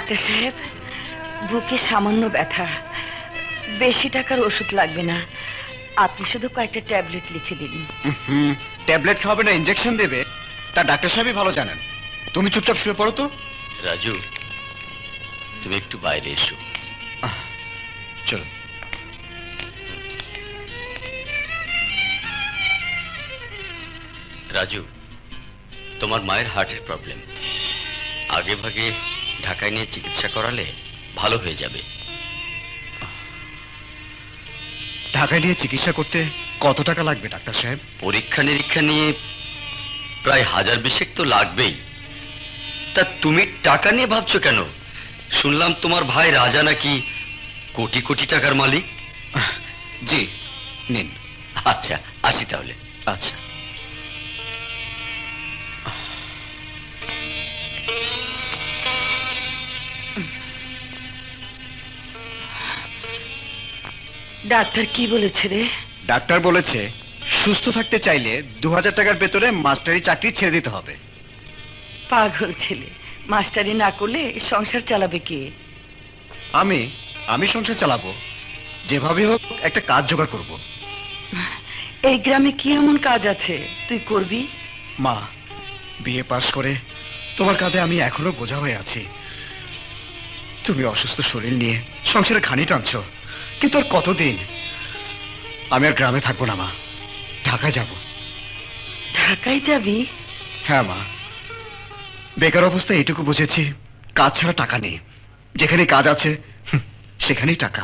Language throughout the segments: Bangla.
ডাক্তার সাহেব, বুকে সামান্য ব্যথা, বেশি টাকার ওষুধ লাগবে না, আপনি শুধু কয়েকটা ট্যাবলেট লিখে দিন। ট্যাবলেট খাওয়াবে না ইনজেকশন দেবে তা ডাক্তার সাহেবই ভালো জানেন। তুমি চুপচাপ শুয়ে পড়ো তো। রাজু, তুমি একটু বাইরে এসো। চলো। রাজু, তোমার মায়ের হার্টের প্রবলেম, আগে ভাগে ঢাকায় নিয়ে চিকিৎসা করালে ভালো হয়ে যাবে। ঢাকায় নিয়ে চিকিৎসা করতে কত টাকা লাগবে ডাক্তার সাহেব? পরীক্ষা নিরীক্ষা নিয়ে প্রায় 1000-20 তো লাগবেই। তা তুমি টাকা নিয়ে ভাবছো কেন? শুনলাম তোমার ভাই রাজা নাকি কোটি কোটি টাকার মালিক। জি, নিন। আচ্ছা, আসি তাহলে। আচ্ছা। ডাক্তার কি বলেছে রে? ডাক্তার বলেছে সুস্থ থাকতে চাইলে 2000 টাকার ভেতরে মাস্টারি চাকরি ছেড়ে দিতে হবে। পাগল ছেলে, মাস্টারি না করলে সংসার চালাবে কে? আমি সংসার চালাবো, যেভাবে হোক একটা কাজ জোগাড় করব। এই গ্রামে কি এমন কাজ আছে তুই করবি? মা, বিএ পাশ করে তোমার কাঁধে আমি এখনো বোঝা হয়ে আছি। তুমি অসুস্থ শরীর নিয়ে সংসারে খানি টানছো, কিন্তু আর কতদিন? আমি আর গ্রামে থাকবো না মা, ঢাকায় যাব। ঢাকায় যাবি? হ্যাঁ মা, বেকার অবস্থায় এটুকু বুঝেছি, কাজ ছাড়া টাকা নেই। যেখানে কাজ আছে সেখানেই টাকা।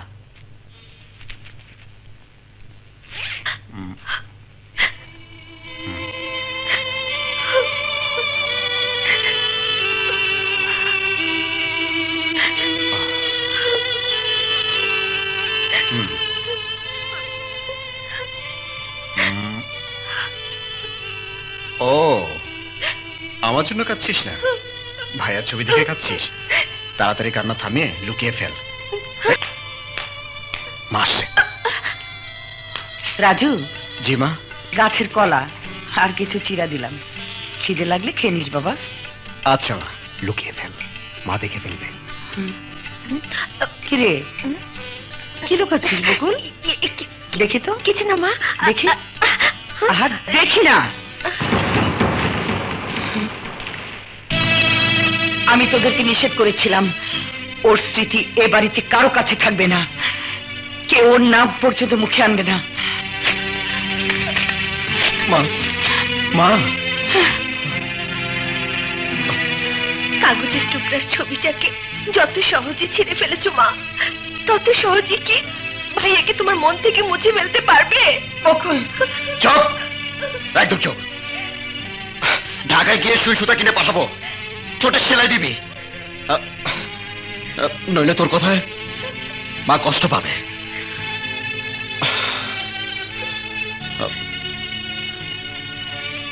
ও, আমার জন্য কাঁদছিস না, ভাইয়ার ছবি দেখে কাঁদছিস? তাড়াতাড়ি কান্না থামিয়ে লুকিয়ে ফেল। মাসে। রাজু। জি মা। গাছের কলা আর কিছু চিরা দিলাম, খিদে লাগলে খেয়ে নিস বাবা। আচ্ছা মা, লুকিয়ে ফেল, মা দেখে ফেলবে। কিরে, কি লুকাচ্ছিস বকুল? দেখি তো। কিছু না মা, দেখি। আহা, দেখি না। আমি তোদেরকে নিষেধ করেছিলাম, ওর স্মৃতি এ বাড়িতে কারো কাছে থাকবে না, কেউ ওর নাম পর্যন্ত মুখে আনবে না। মা, মা। কাগজের টুকরার ছবিটাকে যত সহজে ছিঁড়ে ফেলেছো মা, তত সহজে কি ভাইয়াকে তোমার মন থেকে মুছে ফেলতে পারবে? চুপ, একদম চুপ। ঢাকায় গিয়ে সুই সুতা কিনে পাঠাবো, ছোট সেলাই দিবি, নইলে তোর কথায় মা কষ্ট পাবে।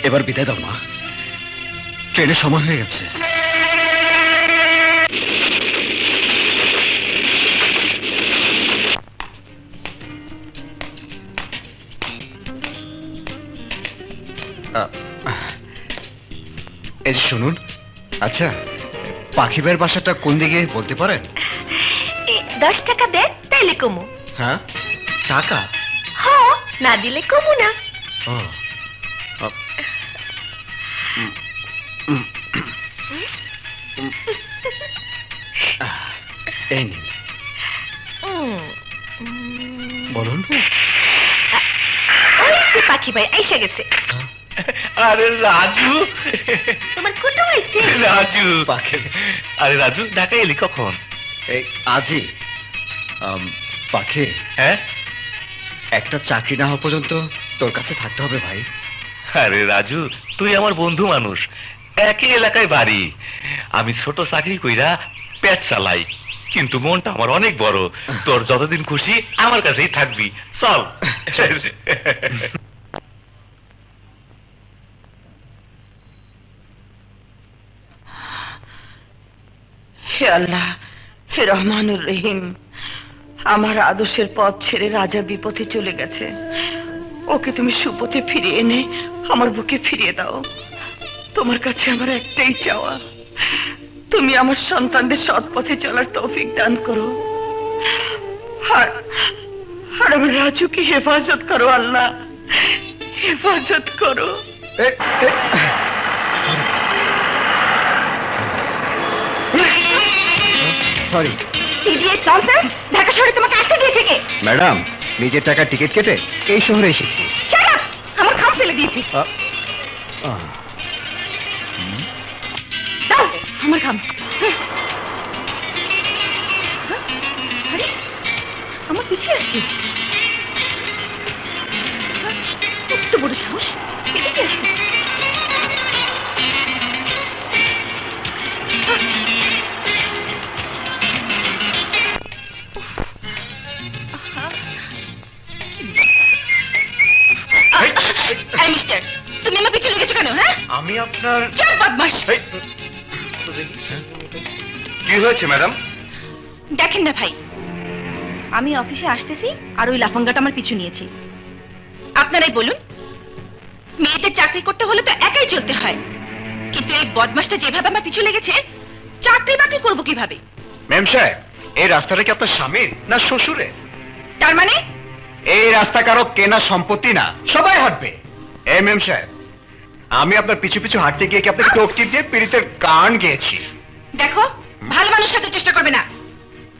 এবার বিদায় দাও মা, ট্রেনের সময় হয়ে গেছে। এই শুনুন, আচ্ছা পাখি ভাইয়ের বাসাটা কোন দিকে বলতে পারেন? 10 টাকা দেন, তাইলে কমু। হ্যাঁ, টাকা? হ্যাঁ, না দিলে কমু না। ও, এই নিন। বলুন। ওই যে পাখি ভাই এসে গেছে। আরে রাজু, তোমার কুটুম হয়েছে। রাজু পাখি। আরে রাজু, ঢাকায় এলি কখন? এই আজই। পাখি, হ্যাঁ, একটা চাকরি না হওয়া পর্যন্ত তোর কাছে থাকতে হবে ভাই। আরে রাজু, তুই আমার বন্ধু মানুষ, একই এলাকায় বাড়ি। আমি ছোট চাকরি কইরা পেট চালাই, কিন্তু মনটা আমার অনেক বড়। তোর যতদিন খুশি আমার কাছেই থাকবি, চল। হে আল্লাহ, হে রহমানুর রহিম, আমার আদর্শের পথ ছেড়ে রাজা বিপথে চলে গেছে, ওকে তুমি সুপথে ফিরিয়ে এনে আমার বুকে ফিরিয়ে দাও। তোমার কাছে আমার একটাই চাওয়া, তুমি আমার সন্তানদের সৎ পথে চলার তৌফিক দান করো। আর আর আমার রাজুকে হেফাজত করো আল্লাহ, হেফাজত করো। Sorry idiot nonsense! ঢাকা শহরে তোমাকে আসতে দিয়েছে কে? ম্যাডাম, নিজের টাকার টিকিট কেটে এই শহরে এসেছি। Shut up! আমার খাম ফেলে দিয়েছে। দাও আমার খাম। আরে আমার পিছিয়ে আসছে। কত বড় সাহস, এদিকে আসছে। মিস্টার, তুমি আমার পিছু লেগেছো কেন? হ্যাঁ, আমি আপনার চল বদমাশ। কি হয়েছে ম্যাডাম? দেখেন না ভাই, আমি অফিসে আসতেছি আর ওই লাফাঙ্গাটা আমার পিছু নিয়েছে। আপনারাই বলুন, মেয়েদের চাকরি করতে হলে তো একাই চলতে হয়, কিন্তু এই বদমাশটা যেভাবে আমার পিছু লেগেছে, চাকরি বাকরি করবো কিভাবে? ম্যাম সাহেব, এই রাস্তাটা কি আপনার স্বামীর না শ্বশুরের? তার মানে এই রাস্তা কারো কেনা সম্পত্তি না, সবাই হাঁটবে। এই ম্যাম সাহেব, আমি আপনার পিছু পিছু হাঁটতে গিয়ে কি আপনাকে টোক টিপ দিয়ে পীড়িতের গান গেয়েছি? দেখো, ভালো মানুষ সাথে চেষ্টা করবে না।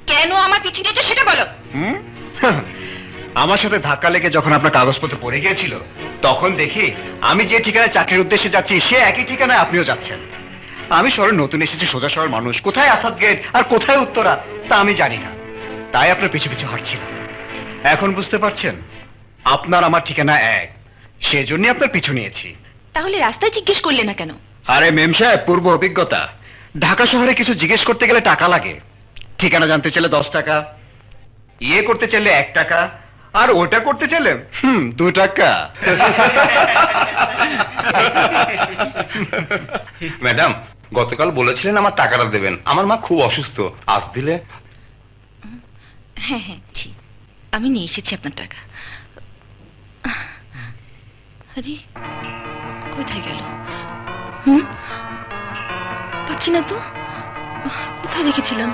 কেন আমার পিছু নিয়েছো সেটা বলো। হুম? আমার সাথে ধাক্কা লেগে যখন আপনার কাগজপত্র পড়ে গিয়েছিল, তখন দেখি আমি যে ঠিকানায় চাকরির উদ্দেশ্যে যাচ্ছি সে একই ঠিকানায় আপনিও যাচ্ছেন। আমি শহরে নতুন এসেছি, সোজা শহর মানুষ, কোথায় আসাদ গেট আর কোথায় উত্তরা তা আমি জানি না, তাই আপনার পিছু পিছু হাঁটছিলাম। এখন বুঝতে পারছেন আপনার আমার ঠিকানা এক, সেজন্যই আপনার পিছু নিয়েছি। তাহলে রাস্তায় জিজ্ঞেস করলে না কেন? আরে মেম সাহেব, পূর্ব অভিজ্ঞতা। ঢাকা শহরে কিছু জিজ্ঞেস করতে গেলে টাকা লাগে। ঠিকানা জানতে চাইলে 10 টাকা, ইয়ে করতে চাইলে 1 টাকা, আর ওটা করতে চাইলে 2 টাকা। ম্যাডাম, গতকাল বলেছিলেন আমার টাকাটা দেবেন, আমার মা খুব অসুস্থ, আজ দিলে। হ্যাঁ হ্যাঁ, জি, আমি নিয়ে এসেছি আপনার টাকা। আরে কোথায় গেল? পাচ্ছি না তো, কোথায় রেখেছিলাম?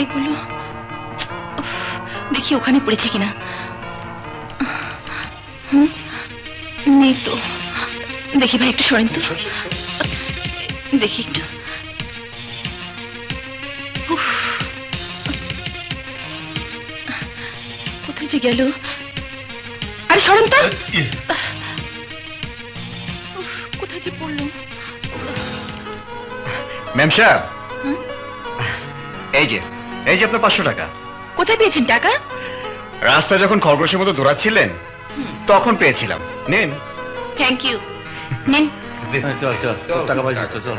এগুলো দেখি ওখানে পড়েছে কিনা। নেই তো। দেখি ভাই, একটু সরেন তো, দেখি একটু। কোথায় যে গেল? আরে সরেন তো। কোথায় যে পড়লো? ম্যাম সাহেব, এই যে আপনার 500 টাকা। কোথায় পেয়েছেন টাকা? রাস্তা যখন খরগোশের মতো দৌড়াচ্ছিলেন তখন পেয়েছিলাম, নেন। Thank you. নেন। চল চল, টাকা পয়সা তো চল।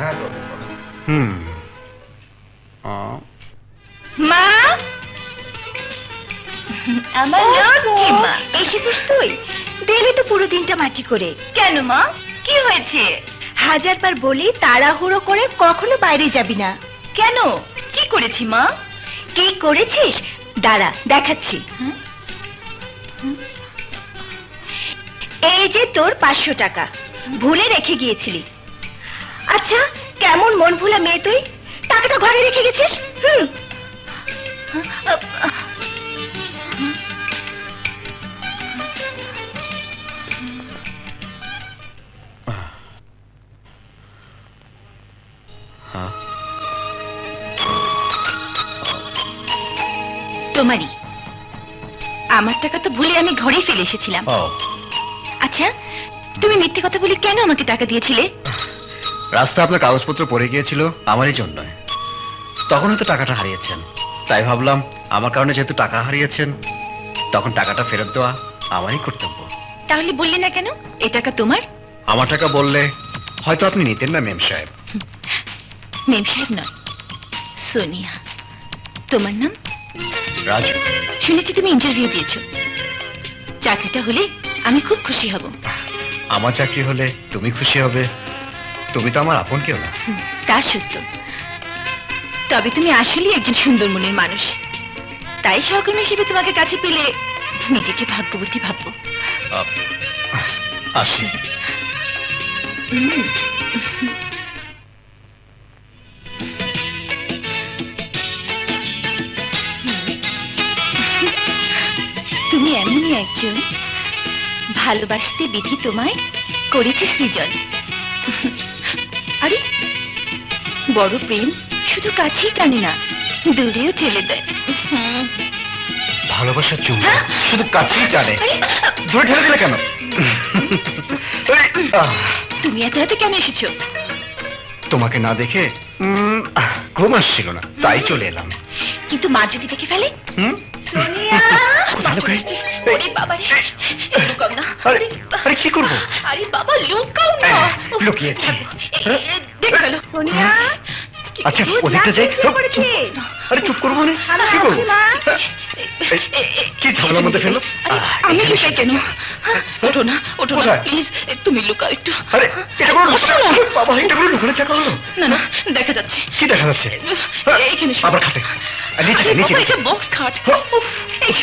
মা, আমার লক্ষ্মী মা, এসেছিস তুই? দিলি তো পুরো দিনটা মাটি করে। কেন মা, কি হয়েছে? 1000 বার বলি তাড়াহুড়ো করে কখনো বাইরে যাবি না। কেন, কি করেছি মা? কি করেছিস দাঁড়া দেখাচ্ছি। এই যে তোর 500 টাকা ভুলে রেখে গিয়েছিলি। আচ্ছা, কেমন মন ভুলা মেয়ে তুই, টাকাটা ঘরে রেখে গেছিস। তোমারই। আমার টাকা তো ভুলে আমি ঘরেই ফেলে এসেছিলাম। আচ্ছা, তুমি মিথ্যে কথা বলে কেন আমাকে টাকা দিয়েছিলে? রাস্তা আপনার কাগজপত্র পড়ে গিয়েছিল আমারই জন্য, তখন হয়তো টাকাটা হারিয়েছেন, তাই ভাবলাম আমার কারণে যেহেতু টাকা হারিয়েছেন তখন টাকাটা ফেরত দেওয়া আমারই কর্তব্য। তাহলে বললে না কেন এই টাকা তোমার? আমার টাকা বললে হয়তো আপনি নিতেন না মেম সাহেব। মেম সাহেব নয়, সোনিয়া। তোমার নাম? রাজু। শুনেছি তুমি ইন্টারভিউ দিয়েছো, চাকরিটা হলে আমি খুব খুশি হব। আমার চাকরি হলে তুমি খুশি হবে, তুমি তো আমার আপন কেউ না। তা সত্য, তবে তুমি আসলেই একজন সুন্দর মনের মানুষ, তাই সহকর্মী হিসেবে তোমাকে কাছে পেলে নিজেকে ভাগ্যবতী ভাববো। আসি। তুমি এমনই একজন, ভালোবাসতে বিধি তোমায় করেছে সৃজন। আরে বড় প্রেম শুধু কাছেই টানে না, দূরেও ঠেলে দেয়। ভালোবাসার চুম্বন শুধু কাছেই টানে, দূরে ঠেলে দিলে কেন? তুমি এত রাতে কেন এসেছো? তোমাকে না দেখে ঘুম আসছিল না, তাই চলে এলাম। কিন্তু মা যদি দেখে ফেলে? সোনিয়া! কোথায় লুকাই? ওরে বাবা রে, লুকাও না। আরে কি করবো? আরে বাবা লুকাও না। লুকিয়েছি। দেখে গেল। সোনিয়া! আচ্ছা ওদিকটা যাই। আরে চুপ করবো না, কি করবো? কি ঝামেলার মধ্যে ফেললো? আমি লুকাই কেন? ওঠো না, ওঠো না প্লিজ, তুমি লুকাও একটু। আরে এটা কোনো বাবা, এটা কোনো লুকানো চাকা হলো? না না, দেখা যাচ্ছে। কি দেখা যাচ্ছে? এইখানে আবার খাটে নিচে নিচে। এটা বক্স খাট।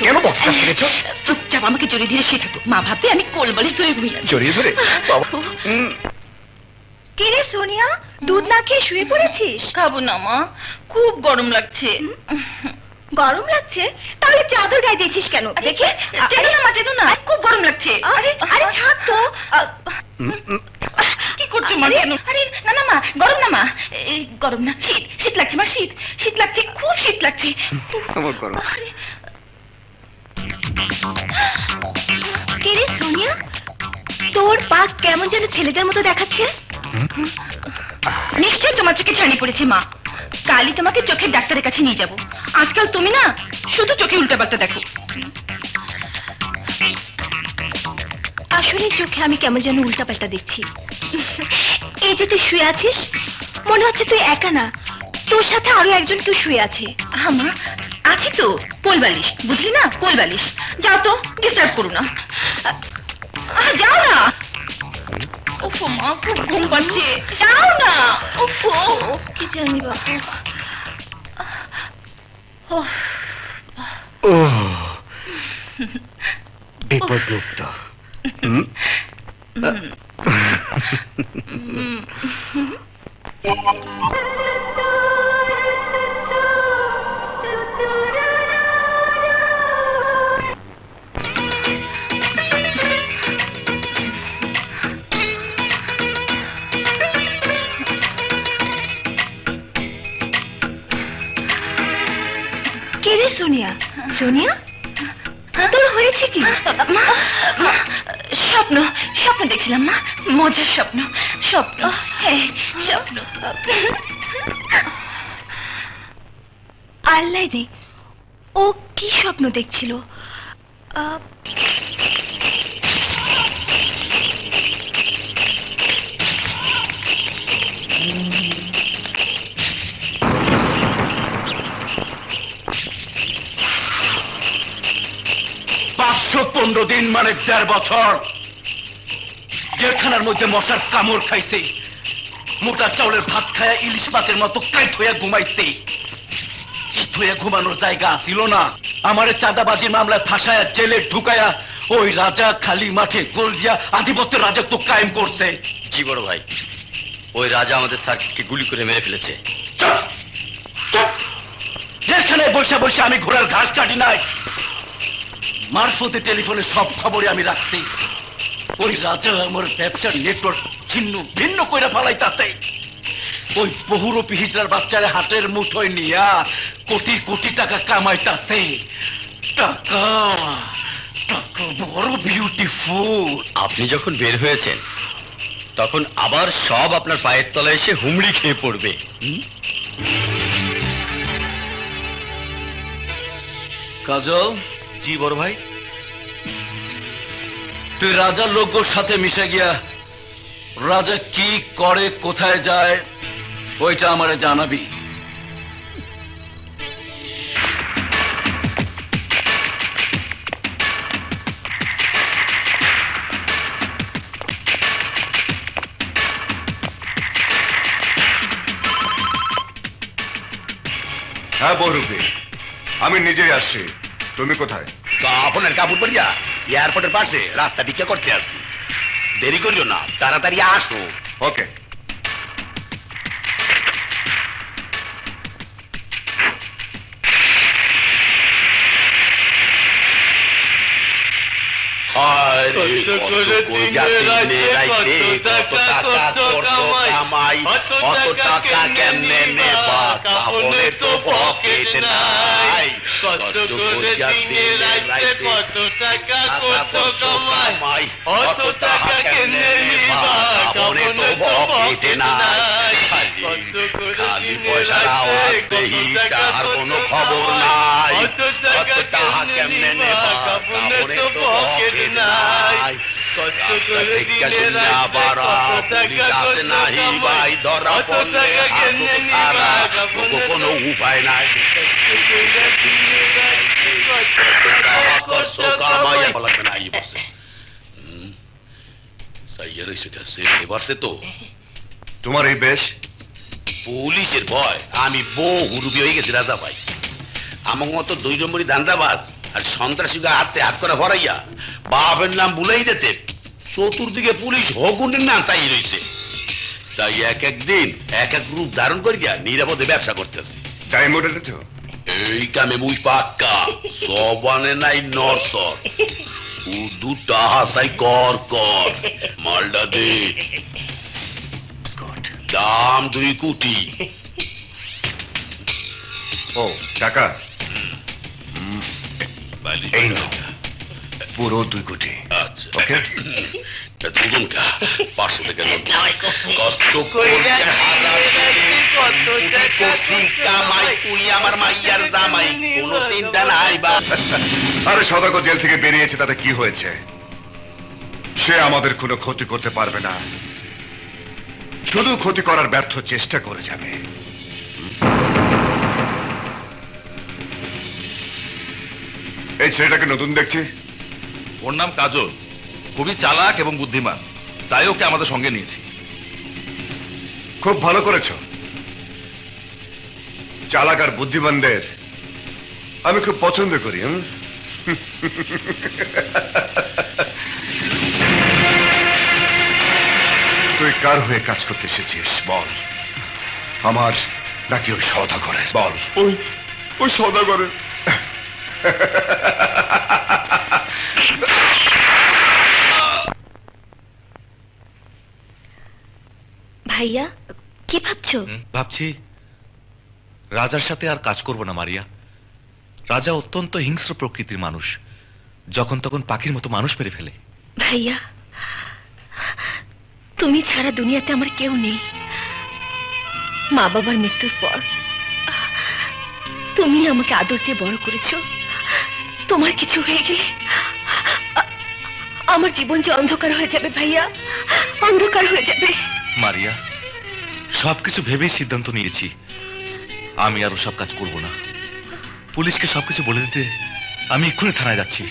কেন বক্স খাট করেছো? চুপচাপ আমাকে জড়িয়ে ধরে শুয়ে থাকো, মা ভাববে আমি কোলবালিশ ধরে ঘুমিয়ে আছি। জড়িয়ে ধরে? বাবা কে রে সোনিয়া, দুধ না খেয়ে শুয়ে পড়েছিস? খাবো না মা, খুব গরম লাগছে। গরম লাগছে? তাহলে চাদর গায়ে দিয়েছিস কেন? দেখে চেনো না মা, চেনো না, খুব গরম লাগছে। আরে আরে ছাড় তো। কি করছো মা? আরে না না মা, গরম না মা, গরম না, শীত শীত লাগছে মা, শীত শীত লাগছে, খুব শীত লাগছে। আমার গরম। কে রে সোনিয়া, তোর পা কেমন যেন ছেলেদের মতো দেখাচ্ছে। নিশ্চয়ই তোমার চোখে ছানি পড়েছে মা, কালই তোমাকে চোখের ডাক্তারের কাছে নিয়ে যাব। আজকাল তুমি না শুধু চোখে উল্টাপাল্টা দেখো। আসলে চোখে আমি কেমন যেন উল্টাপাল্টা দেখছি। এই যে তুই শুয়ে আছিস, মনে হচ্ছে তুই একা না, তোর সাথে আরো একজন কেউ শুয়ে আছে। মা আছে তো, কোলবালিশ, বুঝলি না, কোলবালিশ। যাও তো, ডিস্টার্ব করো না, যাও না। ওফো মা, খুব ঘুম পাচ্ছে, যাও না। ওফো কি জানি বাবা। ও বিপদ মুক্ত। কে রে সোনিয়া? সোনিয়া তোর হয়েছে কি? স্বপ্ন, স্বপ্ন দেখছিলাম মা, মজার স্বপ্ন, স্বপ্ন, হ্যাঁ স্বপ্ন। আল্লাহ রে, ও কি স্বপ্ন দেখছিল? দিন মানে 1.5 বছর জেলখানার মধ্যে মশার কামড় খাইছে, মোটা চাউলের ভাত খায়া ইলিশ মাছের মতো কাইট হইয়া ঘুমাইছে। কাইট হইয়া ঘুমানোর জায়গা ছিল না। আমারে চাঁদাবাজির মামলায় ফাঁসায়া জেলে ঢুকায়া ওই রাজা খালি মাঠে গোল দিয়া আধিপত্যের রাজত্ব কায়েম করছে। জি বড় ভাই, ওই রাজা আমাদের স্যারকে গুলি করে মেরে ফেলেছে। যেখানে বসে বসে আমি ঘোড়ার ঘাস কাটি নাই, মারফতে টেলিফোনে সব খবরে আমি রাখছি। ওই রাজা আমার ব্যবসার নেটওয়ার্ক ছিন্ন ভিন্ন কইরা ফালাইতাছে। ওই বহুরূপী হিজড়ার বাচ্চারে হাতের মুঠোয় নিয়া কোটি কোটি টাকা কামাইতাছে। টাকা টাকা বড় বিউটিফুল। আপনি যখন বের হয়েছেন তখন আবার সব আপনার পায়ের তলায় এসে হুমড়ি খেয়ে পড়বে। কাজল। জি বড় ভাই। তুই রাজার লোকগুলোর সাথে মিশে গিয়া রাজা কি করে, কোথায় যায়, ওইটা আমারে জানাবি। হ্যাঁ বহুরূপী, আমি নিজেই আসছি। তুমি কোথায়? আপনার কাপড় পরিয়া এয়ারপোর্টের পাশে রাস্তা ভিক্ষা করতে আসছি। দেরি করিও না, তাড়াতাড়ি আসো। ওকে। অত টাকা কেমনে নেবা, কাপড়ের তো পকেট নাই। কষ্ট করিয়া দিনে রাইতে কত টাকা করছো কামাই, অত টাকা কেমনে নেবা, কাপড়ের তো পকেট নাই। খালি পয়সার আওয়াজ দেহি, তার কোনো খবর নাই। অত টাকা কেমনে নেবা, কাপড়ের তো পকেট নাই। কষ্ট করে দিলে আবার পুলিশ আসে নাহি ভাই, ধরা পড়লে হাত ছাড়া কোনো উপায় নাই। করছো কামাই লাগবে না, এই বসে সাইয়া রয়েছে কাছে এবারছে তো। তোমার এই বেশ? পুলিশের ভয় আমি বহু রুবি হয়ে গেছি রাজা ভাই। আমার মতো 2 নম্বরই দান্দাবাজ আর সন্ত্রাসীকে হাতে হাত করে ভরাইয়া বাপের নাম ভুলেই যেতে চতুর্দিকে পুলিশ হগুনের নাম চাই রয়েছে। তাই এক একদিন এক এক রূপ ধারণ করিয়া নিরাপদে ব্যবসা করতেছি। ডায়মন্ড এনেছো? এই কামে মুই পাক্কা, সবানে নাই নরসর, উদু টাহা চাই কর কর। মালটা দে, দাম 2 কোটি। ও টাকা এই এই নাও, পুরো 2 কোটি। আচ্ছা ওকে দুজন কা 500 টাকা নোট। কষ্ট কইরা হারা দিলে কত টাকা কামাই, তুই আমার মাইয়ার জামাই, কোনো চিন্তা নাই বা। আরে সদাগর জেল থেকে বেরিয়েছে, তাতে কি হয়েছে? সে আমাদের কোনো ক্ষতি করতে পারবে না, শুধু ক্ষতি করার ব্যর্থ চেষ্টা করে যাবে। এই ছেলেটাকে নতুন দেখছি। ওর নাম কাজল, খুবই চালাক এবং বুদ্ধিমান, তাই ওকে আমাদের সঙ্গে নিয়েছি। খুব ভালো করেছো। চালাক আর বুদ্ধিমানদের আমি খুব পছন্দ করি। তুই কার হয়ে কাজ করতে এসেছিস বল? আমার নাকি ওই সওদাগরের? বল। ওই সওদাগরের। ভাইয়া কি ভাবছো? ভাবছি রাজার সাথে আর কাজ করব না মারিয়া। রাজা অত্যন্ত হিংস্র প্রকৃতির মানুষ, যখন তখন পাখির মতো মানুষ মেরে ফেলে। ভাইয়া তুমি ছাড়া দুনিয়াতে আমার কেউ নেই। মা বাবার মৃত্যুর পর তুমি আমাকে আদর দিয়ে বড় করেছো। তোমার কিছু হয়ে গেলে আমার জীবন যে অন্ধকার হয়ে যাবে ভাইয়া, অন্ধকার হয়ে যাবে। মারিয়া, সবকিছু ভেবেই সিদ্ধান্ত নিয়েছি, আমি আর সব কাজ করব না। পুলিশকে সবকিছু বলে দিতে আমি এক্ষুনি থানায় যাচ্ছি।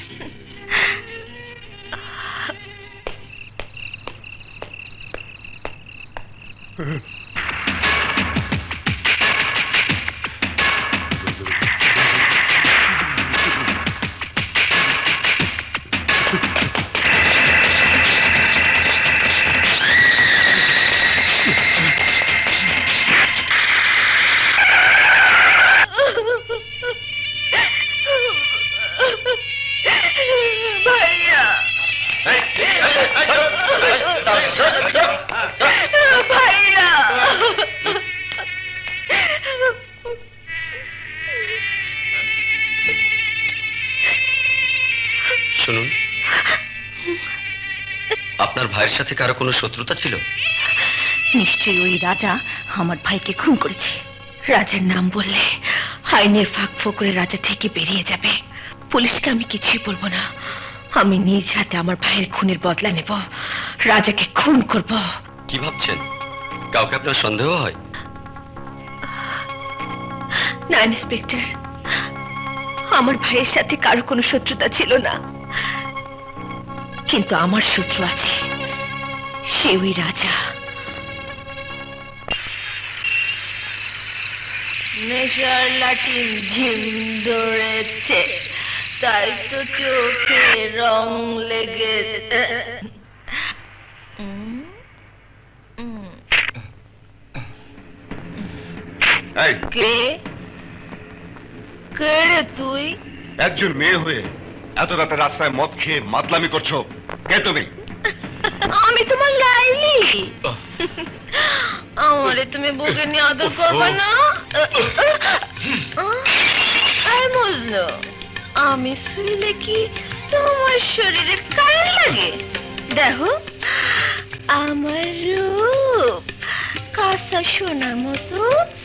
শুনুন, আপনার ভাইয়ের সাথে কারো কোনো শত্রুতা ছিল? নিশ্চয়ই ওই রাজা আমার ভাইকে খুন করেছে। রাজার নাম বললে আইনের ফাঁক ফোকরে রাজা ঠিকই বেরিয়ে যাবে। পুলিশকে আমি কিছুই বলবো না, আমি নিজ হাতে আমার ভাইয়ের খুনের বদলা নেব, রাজাকে খুন করব। কি ভাবছেন? কাউকে আপনার সন্দেহ হয়? না ইন্সপেক্টর, আমার ভাইয়ের সাথে কারো কোনো শত্রুতা ছিল না, কিন্তু আমার শত্রু আছে, সে ওই রাজা। নেশার লাটিম ঝিম ধরেছে, তাই তো চোখে রং লেগেছে। কে কে রে তুই? একজন মেয়ে হয়ে এত রাতে রাস্তায় মদ খেয়ে মাতলামি করছো? কে তুমি? আমি তোমার লাইলি। আমারে তুমি বুকে নিয়ে আদর করবে না? আরে মজনু, আমি শুইলে কি তোমার শরীরে কারেন্ট লাগে? দেখো আমার রূপ কাঁচা সোনার মতো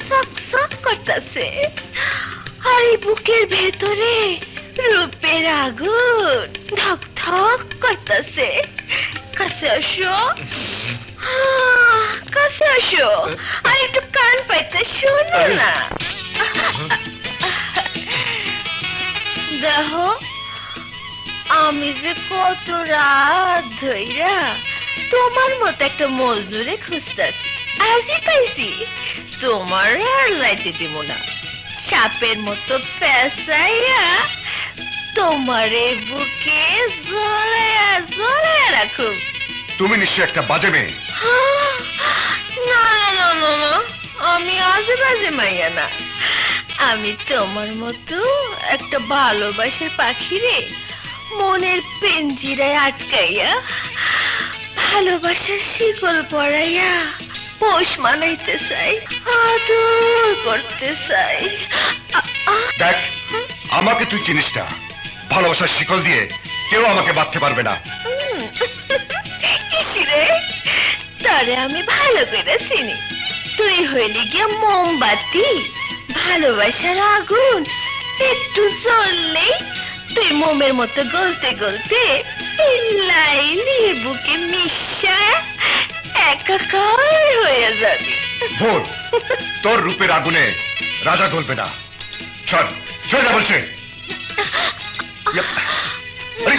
চকচক করতেছে, আর এই বুকের ভেতরে রূপের আগুন ধক ধক করতেছে। কাছে আসো, কাছে আসো, আর একটু কান পাইতে শোনো না। দেখো আমি যে কত রাত ধইরা তোমার মতো একটা মজনুরে খুঁজতেছি, আজই পাইছি। তোমার আর লাইতে দিব না, সাপের মতো পেঁচাইয়া তোমার এই বুকে জড়াইয়া জড়াইয়া রাখো। তুমি নিশ্চয় একটা বাজে মেয়ে। না না না না না, আমি আজে বাজে মাইয়া না। আমি তোমার মতো একটা ভালোবাসার পাখিরে মনের পেঞ্জিরায় আটকাইয়া ভালোবাসার শিকল পরাইয়া পোষ মানাইতে চাই, আদর করতে চাই। দেখ, আমাকে তুই চিনিস না, ভালোবাসার শিকল দিয়ে কেউ আমাকে বাঁধতে পারবে না। ইসিরে, তারে আমি ভালো করে চিনি। তুই হইলি গিয়া মোমবাতি, ভালোবাসার আগুন একটু জ্বললেই তুই মোমের মতো গলতে গলতে লাইলির বুকে মিশা একাকার হয়ে যাবি। ভোর, তোর রূপের আগুনে রাজা গলবে না। চল চল যা বলছে। আরে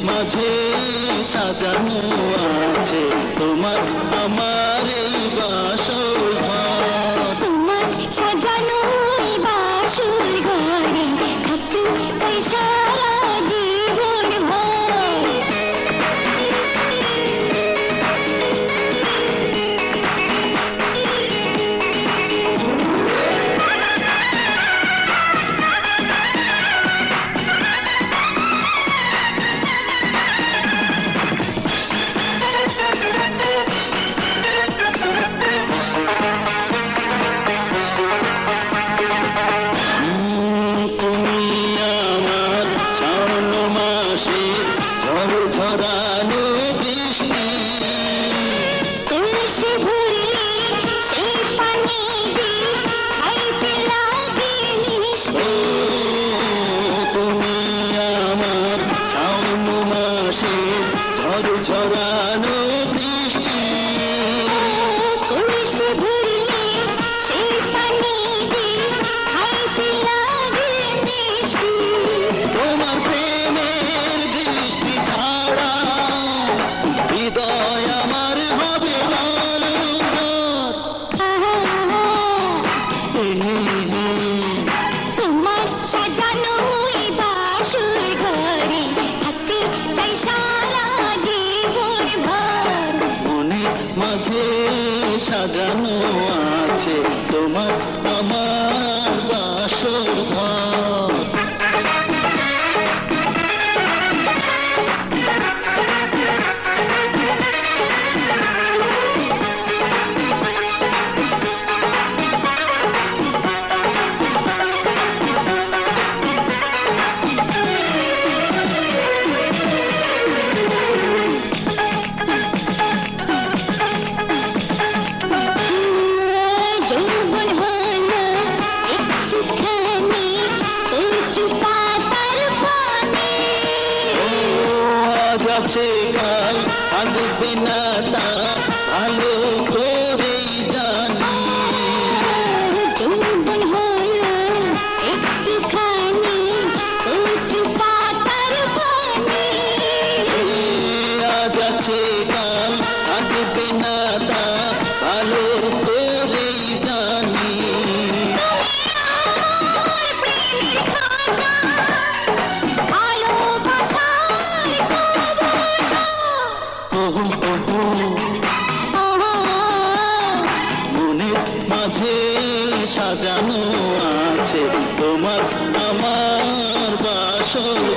মাঝে সাজানো আছে তোমার আমার এই বাসর ঘর, তোমার সাজানো বাসর ঘরে থাকতে চাই সারা জীবন ভর।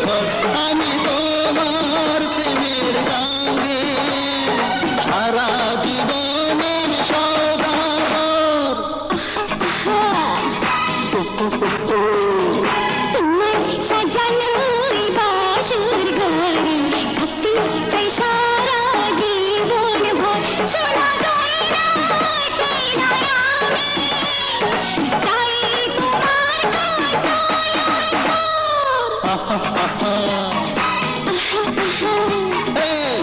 ঘর আমি তোমার প্রেমের গাঙ্গে সারা জীবনের সওদাগর তোমার সাজানো বাসর ঘরে থাকতে চাই সারা জীবন ভর সোনা গয়না চাই না আমি চাই তোমার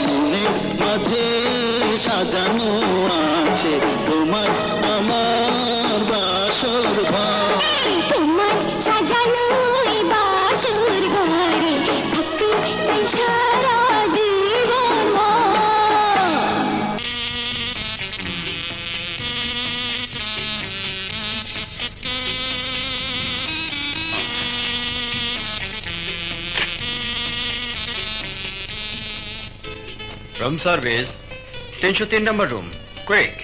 মনের মাঝে সাজানো আছে তোমার আমার বাসর ঘর তোমার সাজানো বাসর ঘরে থাকতে চাই সারা জীবন ভর room service 303 number room quick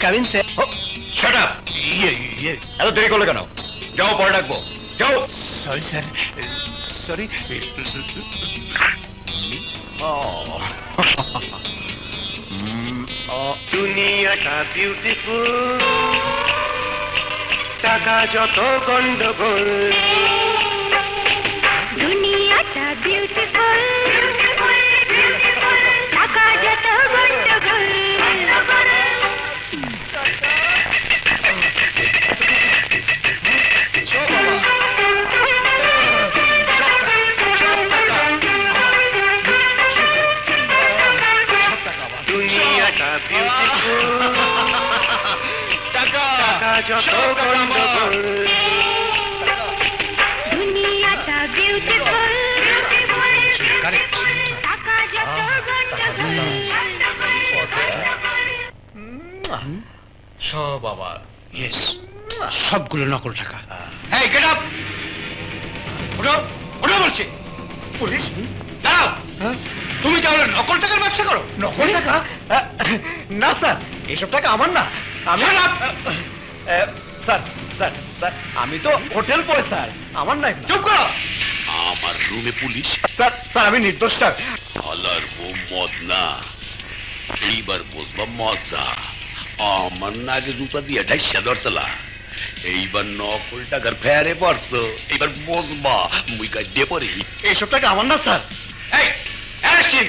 come in sir shut up এত দেরি করলে কেন যাও পরে ডাকবো যাও সরি স্যার সরি দুনিয়াটা বিউটিফুল টাকা যত গন্ডগোল দুনিয়াটা বিউটিফুল টাকা যত গন্ডগোল দুনিয়াটা বিউটিফুল টাকা যত গন্ডগোল দুনিয়াটা বিউটিফুল টাকা যত গন্ডগোল সব আবার यस সবগুলো নকল টাকা এই গেট আপ ওঠো ওঠো বলছি পুলিশ দাঁড়াও তুমি তাহলে নকল টাকার ব্যবসা করো নকল টাকা না স্যার এসব টাকা আমার না আমি স্যার স্যার স্যার আমি তো হোটেল বয় স্যার আমার নাই চুপ করো আমার রুমে পুলিশ স্যার স্যার আমি নির্দোষ স্যার হালার বউ মদ না এইবার বুঝলাম মজা আমার নাকে জুতা দিয়ে ঢাইসা ধরছলা এইবার নকল টাকার ফেয়ারে পড়ছো এইবার বুঝবা মুই কাটে পড়ি এইসব টাকা আমার না স্যার এই অ্যারেস্টিং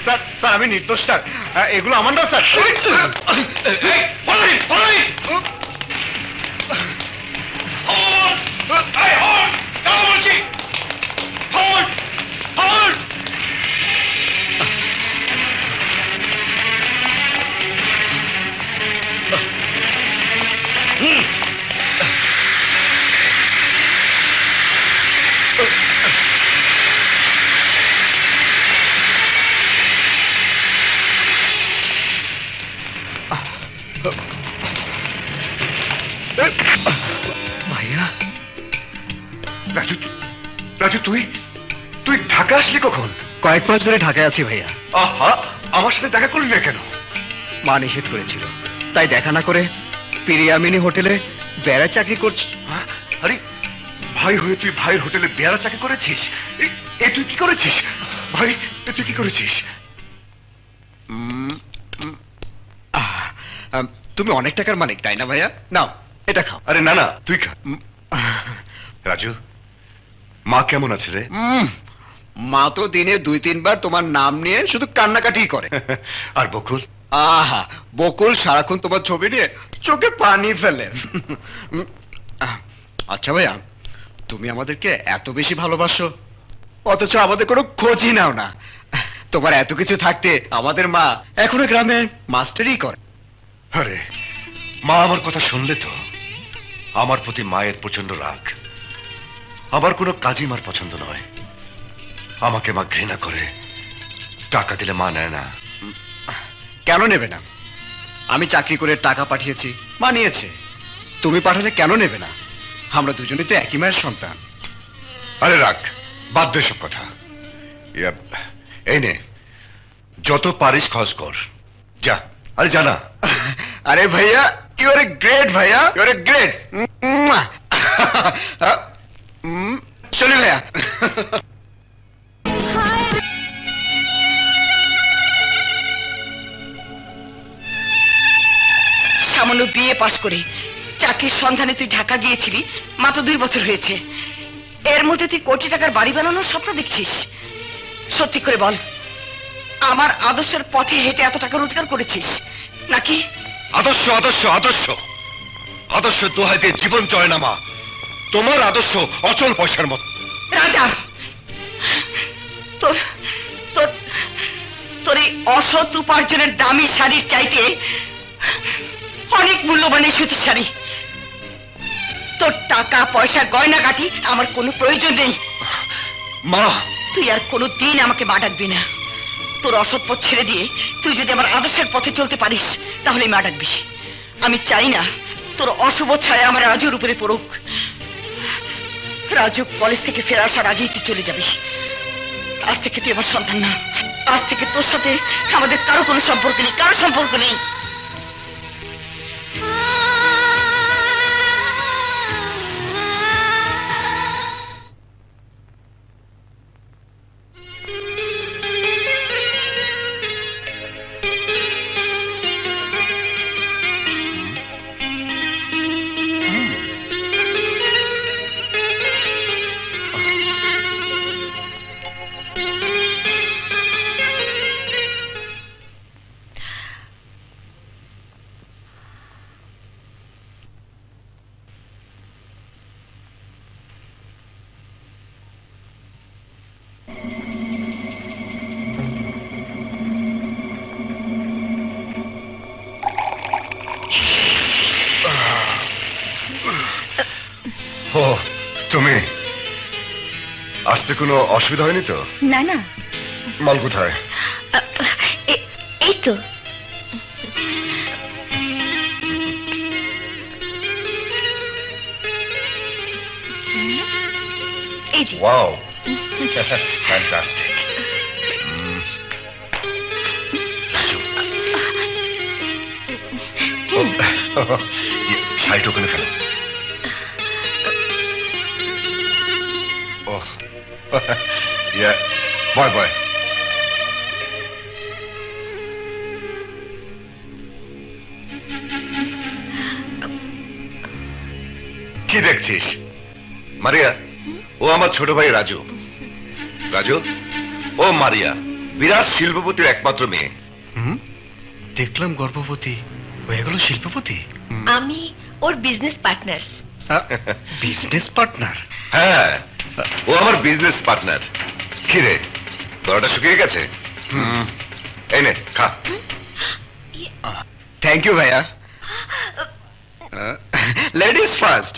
স্যার স্যার আমি নির্দোষ স্যার এগুলো আমার না স্যার এই ফলো মি এই হোল্ড দাঁড়াও বলছি হোল্ড হোল্ড ভাইয়া রাজু রাজু তুই তুই ঢাকা আসলি কখন? কয়েক মাস ধরে ঢাকায় আছি ভাইয়া আহা আমার সাথে দেখা করলি না কেন? মা নিষেধ করেছিল তাই দেখা না করে পিরিয়ামিনি হোটেলে বেড়া চাকরি করছি হ্যাঁ? আরে ভাই হয়ে তুই ভাইয়ের হোটেলে বেয়ারা চাকরি করেছিস? এ তুই কি করেছিস ভাই? এ তুই কি করেছিস? তুমি অনেক টাকার মালিক তাই না ভাইয়া? নাও এটা খাও। আরে না না তুই খা। রাজু মা কেমন আছে রে? মা তো দিনে 2-3 বার তোমার নাম নিয়ে শুধু কান্নাকাটি করে। আর বকুল? আহা বকুল সারাক্ষণ তোমার ছবি নিয়ে চোখে পানি ফেলে। আচ্ছা ভাইয়া তুমি আমাদেরকে এত বেশি ভালোবাসো অথচ আমাদের কোনো খোঁজই নাও না। তোমার এত কিছু থাকতে আমাদের মা এখনো গ্রামে মাস্টারই করে। আরে মা আমার কথা শুনলে তো আমার প্রতি মায়ের প্রচন্ড রাগ। আমার কোনো কাজই মার পছন্দ নয়। আমাকে মা ঘৃণা করে, টাকা দিলে মা নেয় না। কেন নেবে না? আমি চাকরি করে টাকা পাঠিয়েছি, মা নিয়েছে। তুমি পাঠালে কেন নেবে না? আমরা দুজনেই তো একই মায়ের সন্তান। আরে রাখ, বাদ দে সব কথা। এই নে যত পারিস খরচ কর, যা। আরে জানা। আরে ভাইয়া, ইউ আর এ গ্রেট ভাইয়া, ইউ আর এ গ্রেট। চলি ভাইয়া। সামান্য বিএ পাশ করে চাকরির সন্ধানে তুই ঢাকা গিয়েছিলি, মাত্র 2 বছর হয়েছে। এর মধ্যে তুই কোটি টাকার বাড়ি বানানোর স্বপ্ন দেখছিস? সত্যি করে বল, আমার আদর্শের পথে হেঁটে এত টাকা রোজগার করেছিস নাকি? আদর্শ আদর্শ আদর্শ আদর্শ দোহাই দিয়ে জীবন চয় না মা। তোমার আদর্শ অচল পয়সার মতো। রাজা, তোর তোর তোর এই অসৎ উপার্জনের দামি শাড়ির চাইতে অনেক মূল্যবান এই সুতির শাড়ি। তোর টাকা পয়সা গয়না কাটি আমার কোনো প্রয়োজন নেই। মা, তুই আর কোনো দিন আমাকে মা ডাকবি না। তোর অসৎ পথ ছেড়ে দিয়ে তুই যদি আমার আদর্শের পথে চলতে পারিস তাহলে মা ডাকবি। আমি চাই না তোর অশুভ ছায়া আমার রাজুর উপরে পড়ুক। রাজু কলেজ থেকে ফেরা আসার আগেই তুই চলে যাবি। আজ থেকে তুই আমার সন্তান না। আজ থেকে তোর সাথে আমাদের কারো কোনো সম্পর্ক নেই, কারো সম্পর্ক নেই। ও, তুমি আসতে কোনো অসুবিধা হয়নি তো? না না, মাল কোথায়? এই তো। এই যে। Wow, fantastic. শাড়িটা ওখানে ফেলো। বয় বয়। কি দেখছিস মারিয়া? ও আমার ছোট ভাই রাজু। রাজু, ও মারিয়া বিরাট শিল্পপতির একমাত্র মেয়ে। দেখলাম গর্ভবতী, হয়ে গেল শিল্পপতি। আমি ওর বিজনেস পার্টনার। Business partner? হ্যাঁ, ও আমার বিজনেস পার্টনার। কি রে, গলাটা শুকিয়ে গেছে? এই নে খা। থ্যাংক ইউ ভাইয়া। Ladies first.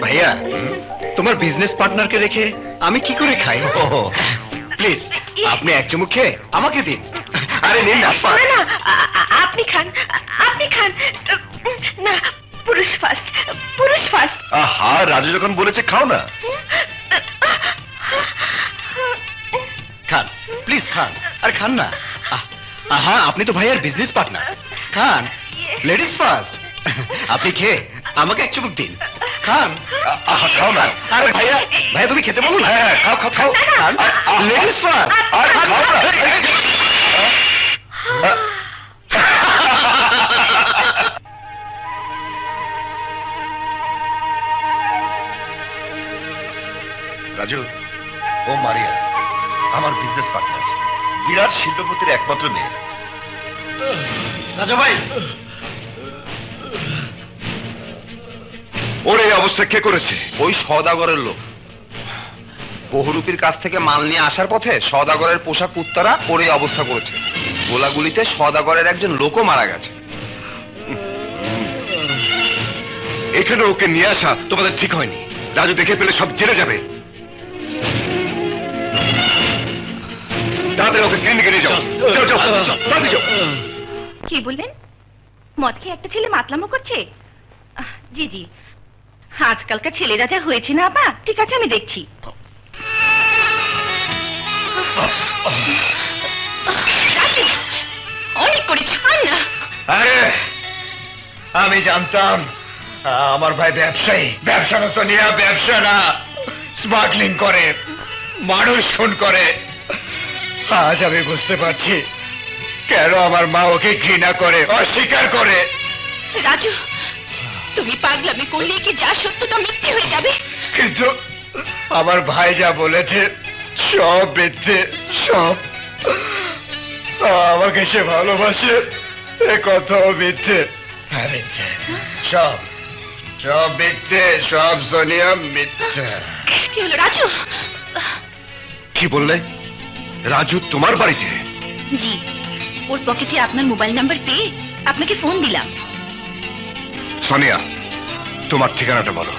ভাইয়া, তোমার বিজনেস পার্টনারকে রেখে আমি কি করে খাই? প্লিজ আপনি এক চুমুক খেয়ে আমাকে দিন। আরে নিন না। না, আপনি খান, আপনি খান। না, পুরুষ ফার্স্ট, পুরুষ ফার্স্ট। আহা, রাজু যখন বলেছে খাও না। খান প্লিজ, খান। আর খান না। আহা, আপনি তো ভাইয়ার বিজনেস পার্টনার। খান, লেডিস ফার্স্ট। আপনি খেয়ে আমাকে এক চুমুক দিন। খান। আহা, খাও না। আরে ভাইয়া, ভাইয়া তুমি খেতে বলো না। হ্যাঁ, খাও খাও খাও। খান, লেডিস ফার্স্ট। আর খাও না। রাজু, ও মারিয়া আমার বিজনেস পার্টনার, বিরাট শিল্পপতির একমাত্র মেয়ে। রাজা ভাই, ওর এই অবস্থা কে করেছে? ওই সওদাগরের লোক বহুরূপীর কাছ থেকে মাল নিয়ে আসার পথে সওদাগরের পোষা কুত্তারা ওর এই অবস্থা করেছে। গোলাগুলিতে সওদাগরের একজন লোকও মারা গেছে। এখানে ওকে নিয়ে আসা তোমাদের ঠিক হয়নি। রাজু দেখে পেলে সব জেনে যাবে। তাড়াতাড়ি ওকে ক্লিনিকে নিয়ে যাও। যাও যাও, তাড়াতাড়ি যাও। কি বললেন? মদ খেয়ে একটা ছেলে মাতলামো করছে? জি জি, আজকালকার ছেলেরা যা হয়েছে না আপা। ঠিক আছে, আমি দেখছি। রাজু, অনেক করেছ, আর না। আরে আমি জানতাম আমার ভাই ব্যবসায়ী। ব্যবসা না সোনিয়া, ব্যবসা না, স্মাগলিং করে, মানুষ খুন করে। আজ আমি বুঝতে পারছি কেন আমার মা ওকে ঘৃণা করে, অস্বীকার করে। রাজু, তুমি পাগলামি করলে কি যা সত্য তা মিথ্যে হয়ে যাবে? কিন্তু আমার ভাই যা বলেছে সব মিথ্যে, সব। আমাকে সে ভালোবাসে এ কথাও মিথ্যে। হ্যাঁ মিথ্যে, সব সব মিথ্যে, সব সোনিয়া মিথ্যে। কি হলো রাজু? কি বললে? রাজু তোমার বাড়িতে? জি, ওর পকেটে আপনার মোবাইল নাম্বার পেয়ে আপনাকে ফোন দিলাম। সোনিয়া, তোমার ঠিকানাটা বলো।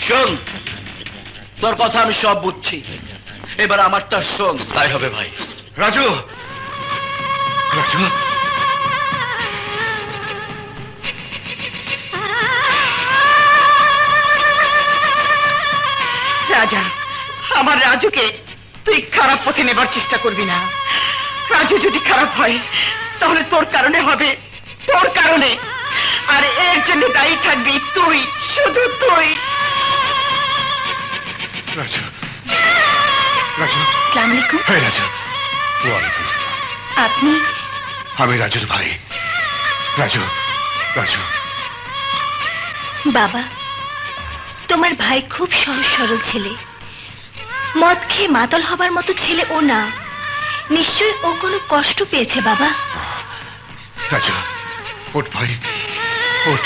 শোন, তোর কথা আমি সব বুঝছি, এবার আমারটা শোন। তাই হবে ভাই। রাজু, রাজু, রাজা, আমার রাজুকে তুই খারাপ পথে নেবার চেষ্টা করবি না। রাজু যদি খারাপ হয় তাহলে তোর কারণে হবে, তোর কারণে। আর এর জন্য দায়ী থাকবি তুই, শুধু তুই। রাজু, রাজু। আসসালামু আলাইকুম। হ্যাঁ রাজু। ওয়ালাইকুম আসসালাম। আপনি? আমি রাজুর ভাই। রাজু, রাজু। বাবা, তোমার ভাই খুব সহজ সরল ছেলে, মদ খেয়ে মাতাল হবার মতো ছেলে ও না। নিশ্চয়ই ও কোনো কষ্ট পেয়েছে বাবা। রাজু, ওঠ ভাই, ওঠ।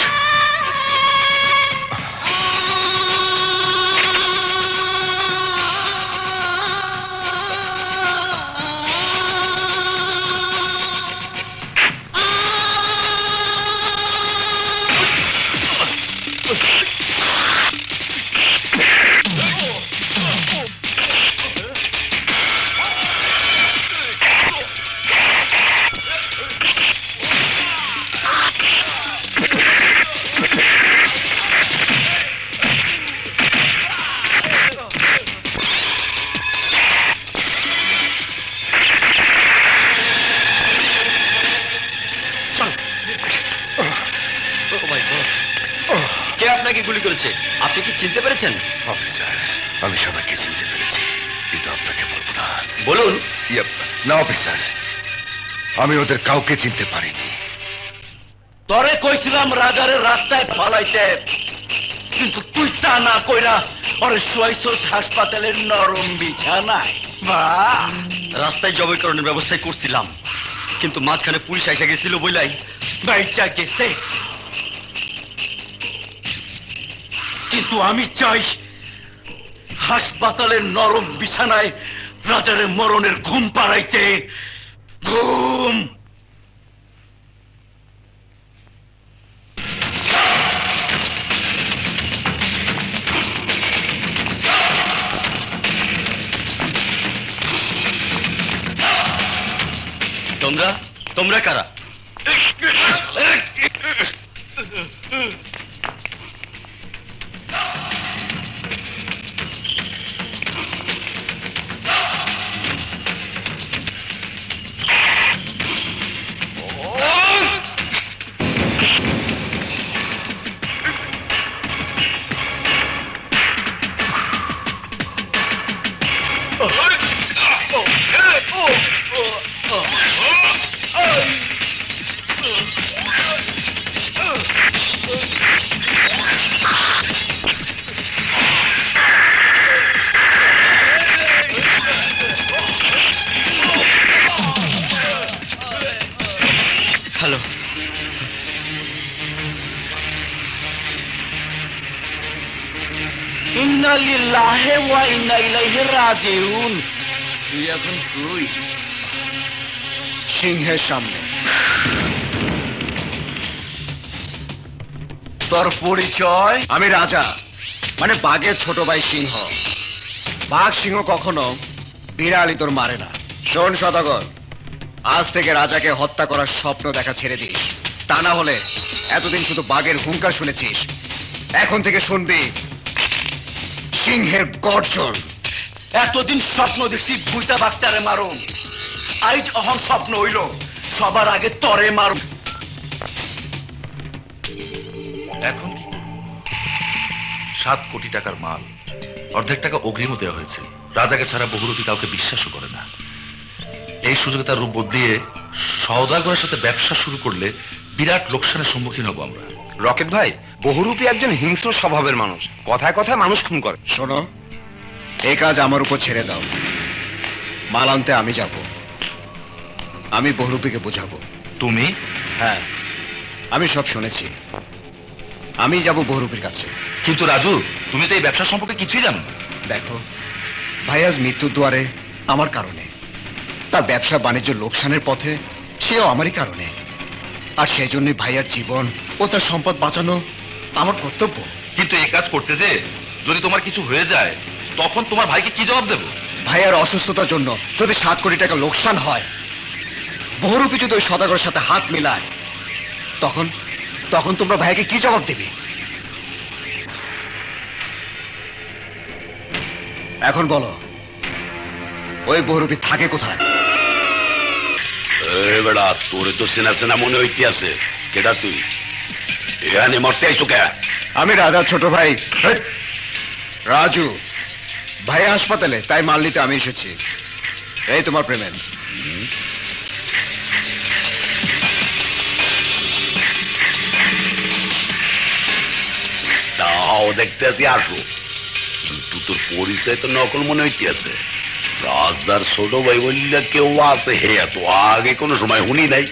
কে আপনাকে গুলি করেছে আপনি কি চিনতে পেরেছেন? অফিসার, আমি সবাইকে চিনতে পেরেছি, কিন্তু আপনাকে বলবো না। বলুন। না অফিসার, আমি ওদের কাউকে চিনতে পারিনি। তরে কইছিলাম রাজারের রাস্তায় ফালাইতে, কিন্তু তুই তা না কইরা ওরে শুয়াইছস হাসপাতালের নরম বিছানায়। রাস্তায় জবৈকরণের ব্যবস্থা করছিলাম, কিন্তু মাঝখানে পুলিশ এসে গেছিল বইলাই বাইচা গেছে। কিন্তু আমি চাই হাসপাতালের নরম বিছানায় রাজারের মরণের ঘুম পাড়াইতে। ঘুম। তোমরা তোমরা কারা? হ্যালো, ইন্না লিল্লাহি ওয়া ইন্না ইলাইহি রাজিউন। তুই এখন তুই সিংহের সামনে। তোর পরিচয়? আমি রাজা, মানে বাঘের ছোট ভাই সিংহ। বাঘ সিংহ কখনো বিড়ালি তোর মারে না। শোন সদাগর, আজ থেকে রাজাকে হত্যা করার স্বপ্ন দেখা ছেড়ে দিস। তা না হলে এতদিন শুধু বাঘের হুঙ্কার শুনেছিস, এখন থেকে শুনবি সিংহের গর্জন। এতদিন স্বপ্ন দেখছি ভুইটা বাগটারে মারুম, আইজ অহন স্বপ্ন হইল সবার আগে তরে মারুম। এখন কি 7 কোটি টাকার মাল, অর্ধেক টাকা অগ্রিমও দেওয়া হয়েছে। রাজাকে ছাড়া বহুরূপী কাউকে বিশ্বাসও করে না। এই সুযোগে তার রূপ বদলিয়ে সওদাগরের সাথে ব্যবসা শুরু করলে বিরাট লোকসানের সম্মুখীন হব আমরা। রকেট ভাই, বহুরূপী একজন হিংস্র স্বভাবের মানুষ, কথায় কথায় মানুষ খুন করে। শোনো, এই কাজ আমার উপর ছেড়ে দাও। মাল আনতে আমি যাব, আমি বহুরূপীকে বোঝাবো। তুমি? হ্যাঁ, আমি সব শুনেছি, আমি যাব বহুরূপীর কাছে। কিন্তু রাজু, তুমি তো এই ব্যবসা সম্পর্কে কিছুই জানো না। দেখো ভাই, আজ মৃত্যুর দুয়ারে আমার কারণে, তার ব্যবসা বাণিজ্য লোকসানের পথে সেও আমারই কারণে। আর সেই জন্য ভাইয়ার জীবন ও তার সম্পদ বাঁচানো আমার কর্তব্য। কিন্তু এই কাজ করতে যে যদি তোমার কিছু হয়ে যায়, তখন তোমার ভাইকে কি জবাব দেবো? ভাইয়ার অসুস্থতার জন্য যদি 7 কোটি টাকা লোকসান হয়, বহুরূপী যদি ওই সদাগরের সাথে হাত মিলায়, তখন তখন তোমরা ভাইকে কি জবাব দেবে? এখন বলো, ওই বহুরূপী থাকে কোথায়? বেড়া, তোরে তো সেনা সেনা মনে হইতে আছে। কেডা তুই? এখানে মরতে আইছো কে? আমি রাজার ছোট ভাই রাজু। ভাই হাসপাতালে, তাই মাল নিতে আমি এসেছি। এই তোমার পেমেন্ট। তাও দেখতে আসি, আসো। কিন্তু তোর পরিচয় তো নকল মনে হইতে আছে। রাজার ছোট ভাই বললে কেউ আছে, হে এত আগে কোনো সময় শুনি নাই।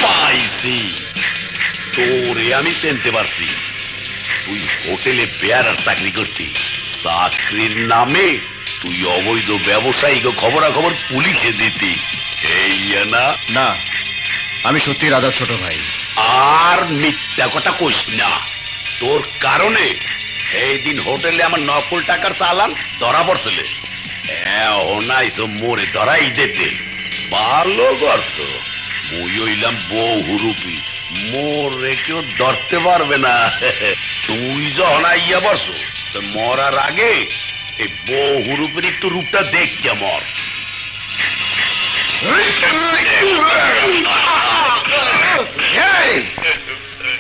পাইছি, তোরে আমি চিনতে পারছি। তুই হোটেলে বেয়ারার চাকরি করতি, চাকরির নামে তুই অবৈধ ব্যবসায়িক খবরাখবর পুলিশে দিতি, এই না? না, আমি সত্যি রাজার ছোট ভাই। আর মিথ্যা কথা কইস না। তোর কারণে এই দিন হোটেলে আমার নকল টাকার চালান ধরা পড়ছিলে। ওনাইছো মোরে ধরাই যেতে। ভালো করছো। মুই হইলাম বহুরূপী, মোরে কেউ ধরতে পারবে না। তুই যখন আইয়া বসো, মরার আগে এই বহুরূপের একটু রূপটা দেখছে মর।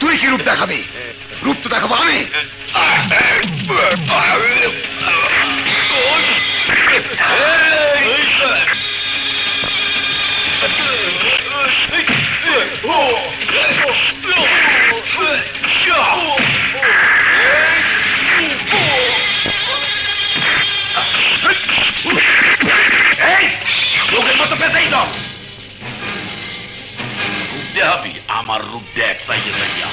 তুই কি রূপ দেখাবি? রূপ তো দেখাবো আমি। লোকের মতো পেছাই দাও। রূপ দেখাবি? আমার রূপ দেখ সাইয়া সাইয়া।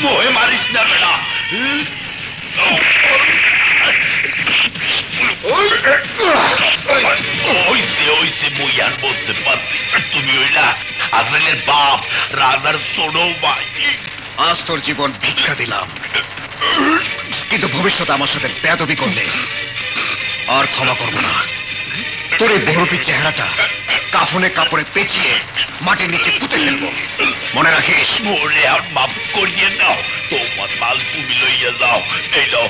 মোহে মারিস না বেটা। ওইসে মই আর বলতে পারছি, তুমি হইলা আজরাইলের বাপ, রাজার ছোট ভাই। আজ তোর জীবন ভিক্ষা দিলাম, কিন্তু ভবিষ্যতে আমার সাথে বেয়াদবি করলে আর ক্ষমা করবো না। তোর এই বহুরূপীর চেহারাটা কাফনে কাপড়ে পেঁচিয়ে মাটির নিচে পুঁতে ফেলবো, মনে রাখিস। মোরে আর মাফ করিয়ে দাও, তোমার মাল তুমি লইয়া যাও। এই নাও।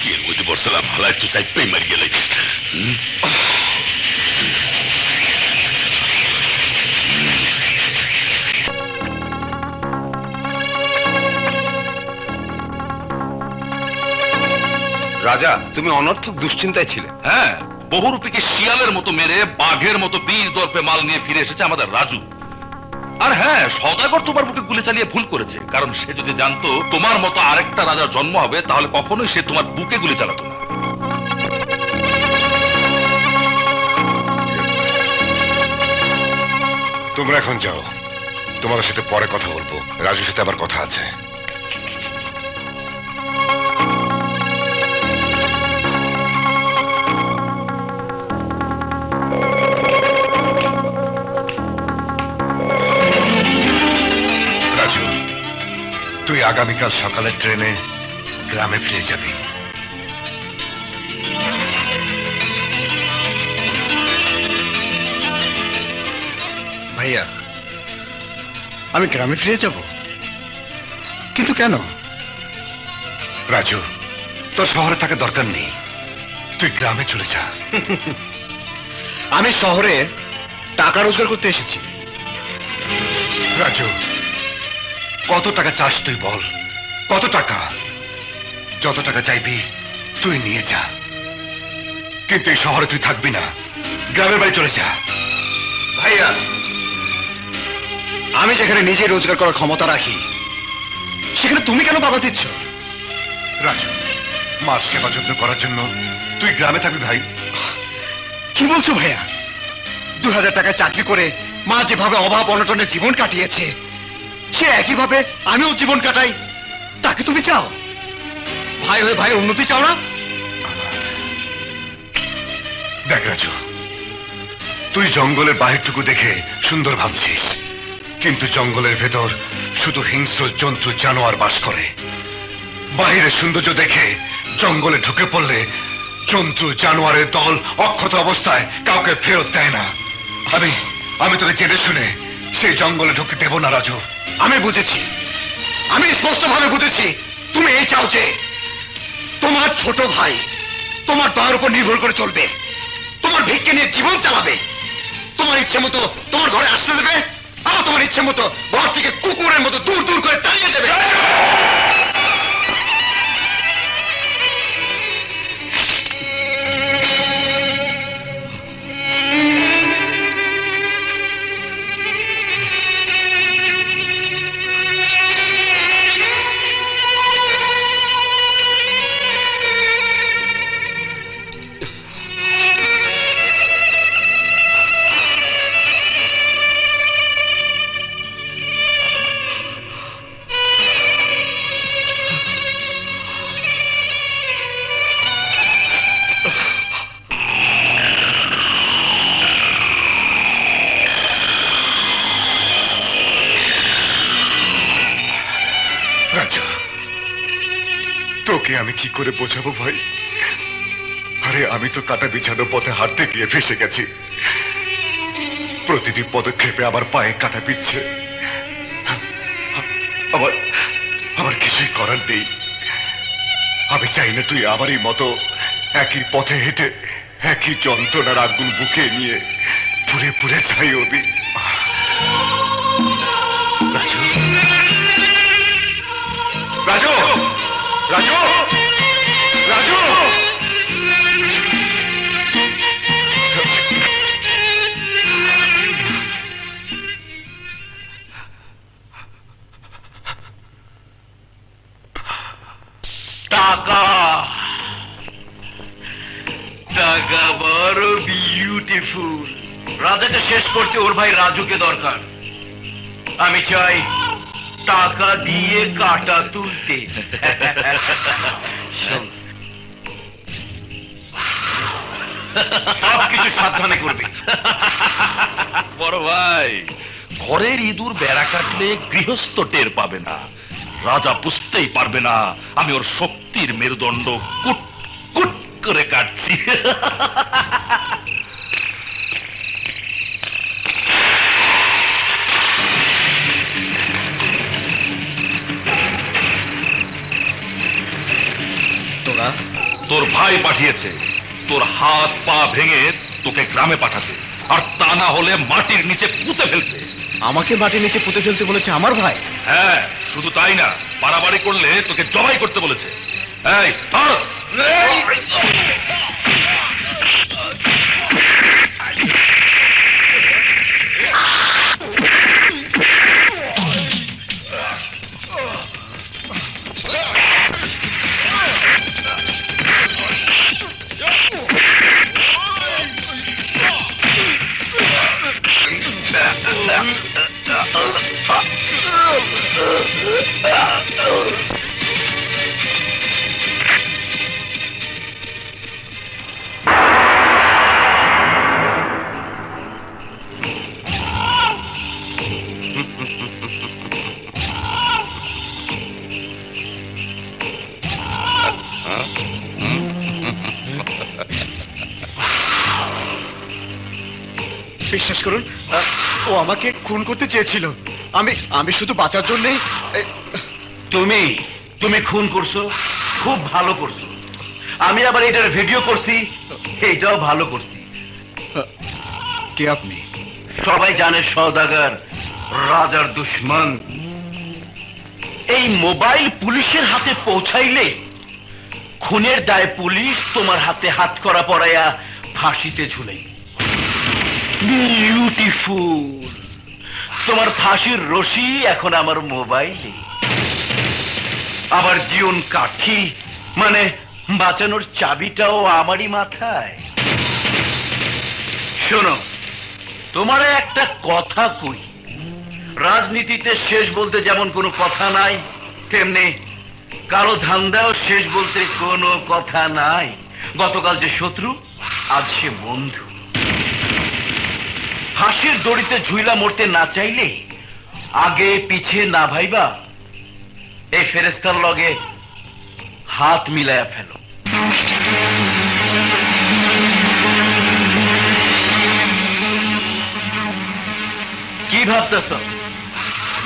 কি এর মধ্যে বসলাম, হালা একটু চাই পেয়ে মারি গেলে। রাজা, তুমি অনর্থক দুশ্চিন্তায় ছিলে। হ্যাঁ, বহুরূপীকে শিয়ালের মতো মেরে বাঘের মতো বীর দর্পে মাল নিয়ে ফিরে এসেছে আমাদের রাজু। আর হ্যাঁ, সওদাগর তোমার বুকে গুলি চালিয়ে ভুল করেছে, কারণ সে যদি জানতো তোমার মতো আরেকটা রাজার জন্ম হবে তাহলে কখনোই সে তোমার বুকে গুলি চালাতো না। তোমরা এখন যাও, তোমাদের সাথে পরে কথা বলবো, রাজুর সাথে আবার কথা আছে। রাজু, তুই আগামীকাল সকালের ট্রেনে গ্রামে ফিরে যাবি। ভাইয়া, আমি গ্রামে ফিরে যাব, কিন্তু কেন? রাজু, তোর শহরে থাকার দরকার নেই, তুই গ্রামে চলে যা। আমি শহরে টাকা রোজগার করতে এসেছি। রাজু, কত টাকা চাস তুই বল? কত টাকা? যত টাকা চাইবি তুই নিয়ে যা, কিন্তু এই শহরে তুই থাকবি না, গ্রামের বাড়ি চলে যা। ভাইয়া, আমি যেখানে নিজে রোজগার করার ক্ষমতা রাখি সেখানে তুমি কেন বাধা দিচ্ছ? রাজু, মার সেবা যত্ন করার জন্য তুই গ্রামে থাকবি ভাই। কি বলছো ভাইয়া? 2000 টাকায় চাকরি করে মা যেভাবে অভাব অনটনে জীবন কাটিয়েছে সে একইভাবে আমিও জীবন কাটাই, তাকে তুমি চাও? ভাই হয়ে ভাইয়ের উন্নতি চাও না? দেখ রাজু, তুই জঙ্গলের বাহিরটুকু দেখে সুন্দর ভাবছিস, কিন্তু জঙ্গলের ভেতর শুধু হিংস্র জন্তু জানোয়ার বাস করে। বাহিরের সৌন্দর্য দেখে জঙ্গলে ঢুকে পড়লে জন্তু জানোয়ারের দল অক্ষত অবস্থায় কাউকে ফেরত দেয় না। আমি তোকে জেনে শুনে সেই জঙ্গলে ঢুকে দেব না রাজু। আমি বুঝেছি, আমি স্পষ্টভাবে বুঝেছি তুমি এই চাও যে তোমার ছোট ভাই তোমার দয়ার উপর নির্ভর করে চলবে, তোমার ভিক্ষে নিয়ে জীবন চালাবে, তোমার ইচ্ছে মতো তোমার ঘরে আসতে দেবে, আর তোমার ইচ্ছে মতো ঘর থেকে কুকুরের মতো দূর দূর করে তাড়িয়ে দেবে। তোকে আমি কি করে বোঝাবো ভাই? আরে আমি তো কাটা বিছানো পথে হাঁটতে গিয়ে ফেসে গেছি, প্রতিটি পদক্ষেপে আমার পায়ে কাটা বিচ্ছে, আমার কিছুই করার নেই। আমি চাই না তুই আমারই মতো একই পথে হেঁটে একই যন্ত্রণার আগুন বুকে নিয়ে পুড়ে পুড়ে যাই অবি। রাজু, রাজু, রাজু, রাজু, টাকা টাকা বড় বিউটিফুল। রাজাকে শেষ করতে ওর ভাই রাজুকে দরকার। আমি চাই টাকা দিয়ে কাটা তুলতে। সবকিছু সাবধানে করবে। বড় ভাই, ঘরের ইঁদুর বেড়া কাটলে গৃহস্থ টের পাবে না, রাজা বুঝতেই পারবে না আমি ওর শক্তির মেরুদণ্ড কুট কুট করে কাটছি। তোর ভাই পাঠিয়েছে তোর হাত পা ভেঙে তোকে গ্রামে পাঠাতে, আর তা না হলে মাটির নিচে পুঁতে ফেলতে। আমাকে মাটির নিচে পুঁতে ফেলতে বলেছে আমার ভাই? হ্যাঁ, শুধু তাই না, বাড়াবাড়ি করলে তোকে জবাই করতে বলেছে। এই ধর। বিশ্বাস করুন, ও আমাকে খুন করতে চেয়েছিল। আমি শুধু বাঁচার জন্যই। তুমি খুন করছো, খুব ভালো করছো। আমি আবার এটার ভিডিও করছি, এইটাও ভালো করছি। কে আপনি? সবাই জানে সওদাগর রাজার দুশ্মন। এই মোবাইল পুলিশের হাতে পৌঁছাইলে খুনের দায়ে পুলিশ তোমার হাতে হাত করা পড়াইয়া ফাঁসিতে ঝুলাই। বিউটিফুল। তোমার ফাঁসির রশি এখন আমার মোবাইলে। আবার জীবন কাঠি মানে বাঁচানোর চাবিটাও আমারই মাথায়। শোনো, তোমারে একটা কথা কই, রাজনীতিতে শেষ বলতে যেমন কোনো কথা নাই, তেমনি কারো ধান্দাও শেষ বলতে কোনো কথা নাই। গতকাল যে শত্রু, আজ সে বন্ধু। ফাঁসির দড়িতে ঝুইলা মরতে না চাইলে আগে পিছে না ভাইবা এই ফেরেস্তার লগে হাত মিলায়া ফেলো। কি ভাবতেছ?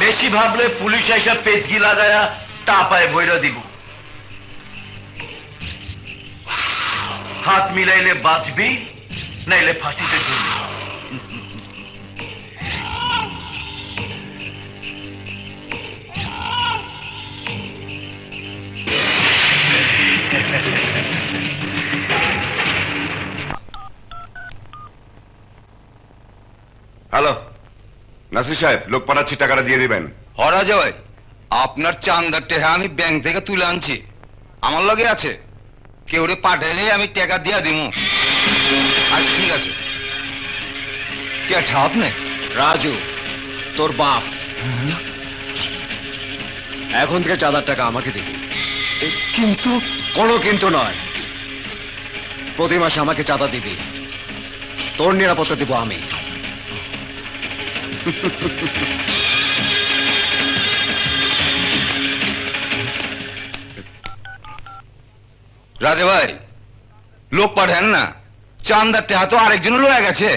বেশি ভাবলে পুলিশ আইসা পেজগি লাগায়া টাপায় বইরা দিব। হাত মিলাইলে বাঁচবি, নাইলে ফাঁসিতে ঝুলবি। হ্যালো নাসির সাহেব, লোক পাঠাচ্ছি, টাকাটা দিয়ে দিবেন। হরা যায় আপনার চান্দার টেহা আমি ব্যাংক থেকে তুলে আনছি, আমার লগে আছে। কেউ পাঠাইলে আমি টাকা দিয়া দিব। আচ্ছা ঠিক আছে। কে আপনি? রাজু, তোর বাপ। এখন থেকে চাঁদার টাকা আমাকে দিবি, কিন্তু কোনো কিন্তু নয়। প্রতি মাসে আমাকে চাঁদা দিবি, তোর নিরাপত্তা দিব আমি। রাজে ভাই, লোক পাঠান না, চান্দার টেহা তো আরেকজনও লয়ে গেছে।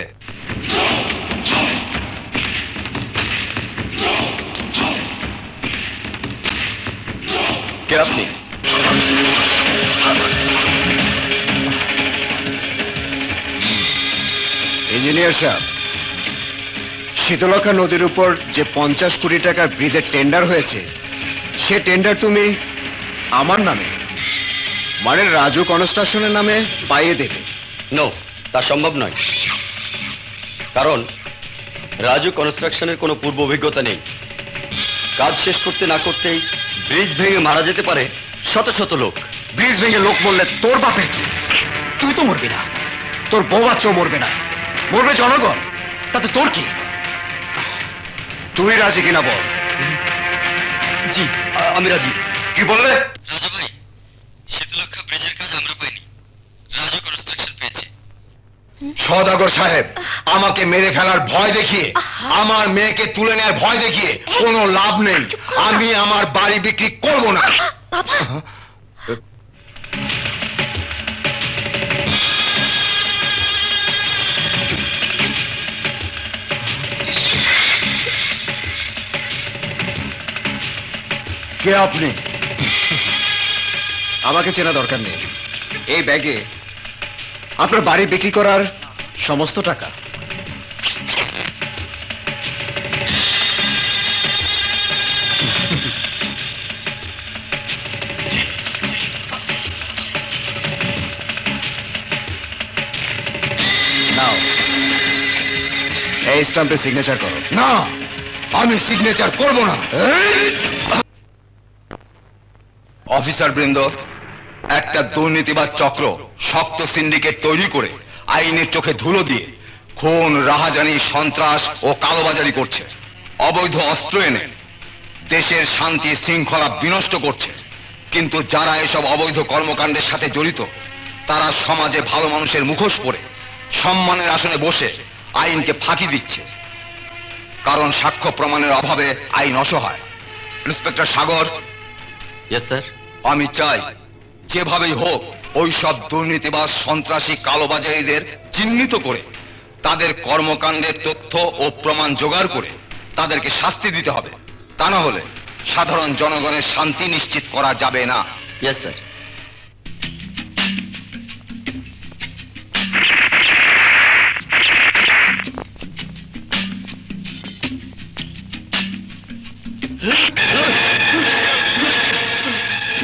কে আপনি? ইঞ্জিনিয়ার সাহেব, শীতলক্ষা নদীর উপর যে 50 কোটি টাকার ব্রিজের টেন্ডার হয়েছে, সে টেন্ডার তুমি আমার নামে মানে রাজু কনস্ট্রাকশনের নামে পাইয়ে দেবে। নো, তা সম্ভব নয়। কারণ রাজু কনস্ট্রাকশনের কোনো পূর্ব অভিজ্ঞতা নেই। কাজ শেষ করতে না করতেই ব্রিজ ভেঙে মারা যেতে পারে শত শত লোক। ব্রিজ ভেঙে লোক মরলে তোর বাপের কি? তুই তো মরবি না, তোর বউ বাচ্চাও মরবে না, মরবে জনগণ। তাতে তোর কি? তুই রাজি কিনা বল। জি, আমি রাজি। কি বললে? রাজা ভাই, শীতলক্ষা ব্রিজের কাজ আমরা পাইনি, রাজু কনস্ট্রাকশন পেয়েছে। সওদাগর সাহেব, আমাকে মেরে ফেলার ভয় দেখিয়ে, আমার মেয়েকে তুলে নেওয়ার ভয় দেখিয়ে কোনো লাভ নেই। আমি আমার বাড়ি বিক্রি করব না। কে আপনি? আমাকে চেনা দরকার নেই। এই ব্যাগে আপনার বাড়ি বিক্রি করার সমস্ত টাকা। এই স্ট্যাম্পে সিগনেচার করো। না, আমি সিগনেচার করব না। অফিসার বৃন্দ, একটা দুর্নীতিবাদ চক্র শক্ত সিন্ডিকেট তৈরি করে আইনের চোখে ধুলো দিয়ে খুন, রাহাজানি, সন্ত্রাস ও কালোবাজারি করছে। অবৈধ অস্ত্র এনে দেশের শান্তি শৃঙ্খলা বিনষ্ট করছে। কিন্তু যারা এসব অবৈধ কর্মকাণ্ডের সাথে জড়িত তারা সমাজে ভালো মানুষের মুখোশ পরে সম্মানের আসনে বসে আইনকে ফাঁকি দিচ্ছে। কারণ সাক্ষ্য প্রমাণের অভাবে আইন অসহায়। ইন্সপেক্টর সাগর। Yes sir. আমি চাই যেভাবেই হোক ওই সব দুর্নীতিবাজ, সন্ত্রাসী, কালোবাজারিদের চিহ্নিত করে তাদের কর্মকাণ্ডের তথ্য ও প্রমাণ জোগাড় করে তাদেরকে শাস্তি দিতে হবে। তা না হলে সাধারণ জনগণের শান্তি নিশ্চিত করা যাবে না। Yes sir.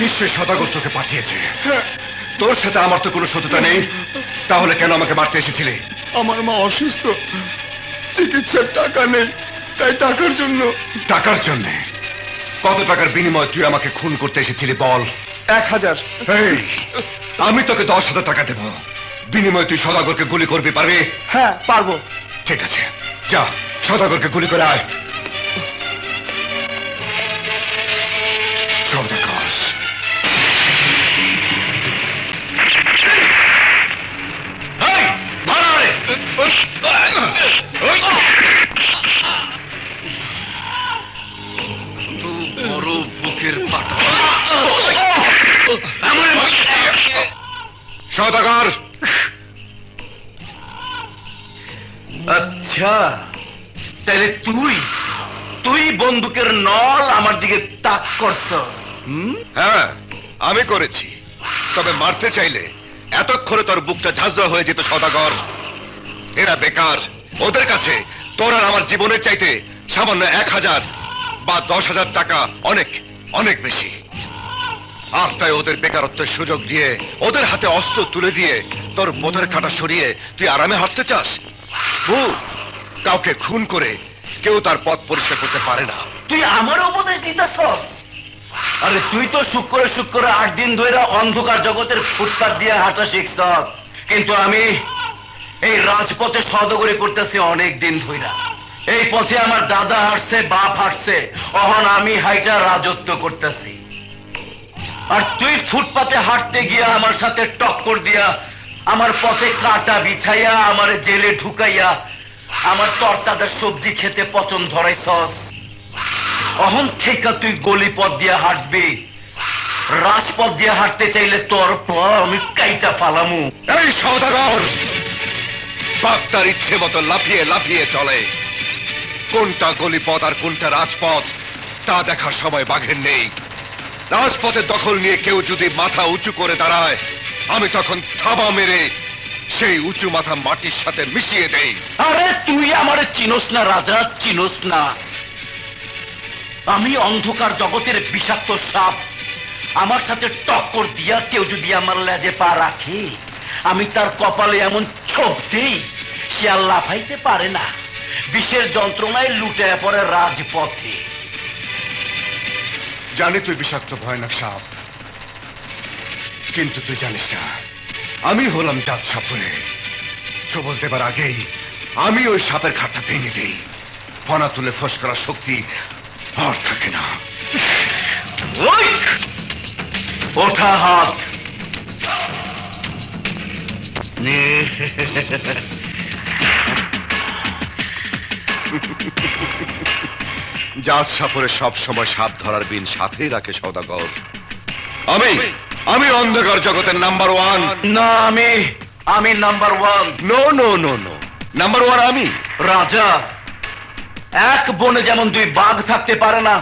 নিশ্চয়ই সদাগর তোকে পাঠিয়েছে। তোর সাথে আমার তো কোনো শত্রুতা নেই, তাহলে কেন আমাকে মারতে এসেছিলি? আমার মা অসুস্থ, চিকিৎসার টাকা নেই, তাই টাকার জন্য। টাকার জন্যে? কত টাকার বিনিময়ে তুই আমাকে খুন করতে এসেছিলি বল? 1000। এই, আমি তোকে 10,000 টাকা দেব, বিনিময়ে তুই সদাগরকে গুলি করবি, পারবি? হ্যাঁ, পারবো। ঠিক আছে, যা সদাগরকে গুলি করে আয়। সদাগর। বড় বুকের পাটা। সদাগর। আচ্ছা, তাহলে তুই বন্দুকের নল আমার দিকে তাক করছস? হ্যাঁ, আমি করেছি। তবে মারতে চাইলে এতক্ষণে তোর বুকটা ঝাঁঝরা হয়ে যেত সদাগর। এরা বেকার, ওদের কাছে তোর আর আমার জীবনের চাইতে সামান্য 1000 বা 10,000 টাকা অনেক অনেক বেশি। আর তাই ওদের বেকারত্বের সুযোগ দিয়ে ওদের হাতে অস্ত্র তুলে দিয়ে তোর বোধের কাঁটা সরিয়ে তুই আরামে হাঁটতে চাস? কাউকে খুন করে কেউ তার পথ পরিষ্কার করতে পারে না। তুই আমার উপদেশ দিতেছস? আরে তুই তো শুক্র 8 দিন ধরে অন্ধকার জগতের ফুটপাত দিয়ে হাঁটা শিখছস, কিন্তু আমি এই রাজপথে সদগরি করতেছি অনেক দিন ধরে। এই পথে আমার দাদা হাঁটছে, বাপ হাঁটছে, অহন আমি হাইটা রাজত্ব করতেছি। আর তুই ফুটপাতে হাঁটতে গিয়া আমার সাথে টক্কর দিয়া আমার পথে কাটা বিছাইয়া আমার জেলে ঢুকাইয়া আমার তরতাজার সবজি খেতে পছন্দ ধরাইছস। অহন থেকে তুই গলি পথ দিয়ে হাঁটবি, রাজপথ দিয়ে হাঁটতে চাইলে তোর পা আমি কাইটা ফালামু। এই সওদাগর, বাঘ তার ইচ্ছে মতো লাফিয়ে লাফিয়ে চলে। কোনটা গলিপথ আর কোনটা রাজপথ তা দেখার সময় বাঘের নেই। রাজপথের দখল নিয়ে কেউ যদি মাথা উঁচু করে দাঁড়ায়, আমি তখন থাবা মেরে সেই উঁচু মাথা মাটির সাথে মিশিয়ে দেই। আরে তুই আমারে চিনোস না রাজা, চিনোস না। আমি অন্ধকার জগতের বিষাক্ত সাপ। আমার সাথে টক্কর দিয়া কেউ যদি আমার লেজে পা রাখে, আমি তার কপালে এমন ছোপ দেই সে আর লাফাইতে পারে না, বিষের যন্ত্রণায় লুটে পড়ে রাজপথে। জানি তুই বিষাক্ত ভয়ানক সাপ, কিন্তু তুই জানিস না আমি হলাম জাত সাপরে। সবল দেবার আগেই আমি ওই সাপের খাটটা ভেঙে দিই, ফনা তুলে ফস করার শক্তি আর থাকে না। ওঠা হাত। জাত সাপরে সব সময় সাপ ধরার বিন সাথেই রাখে সওদাগর। আমি অন্ধকার জগতের নাম্বার 1। না, আমি number 1। No no no no, number 1 আমি। রাজা, এক বনে যেমন 2 বাঘ থাকতে পারে না,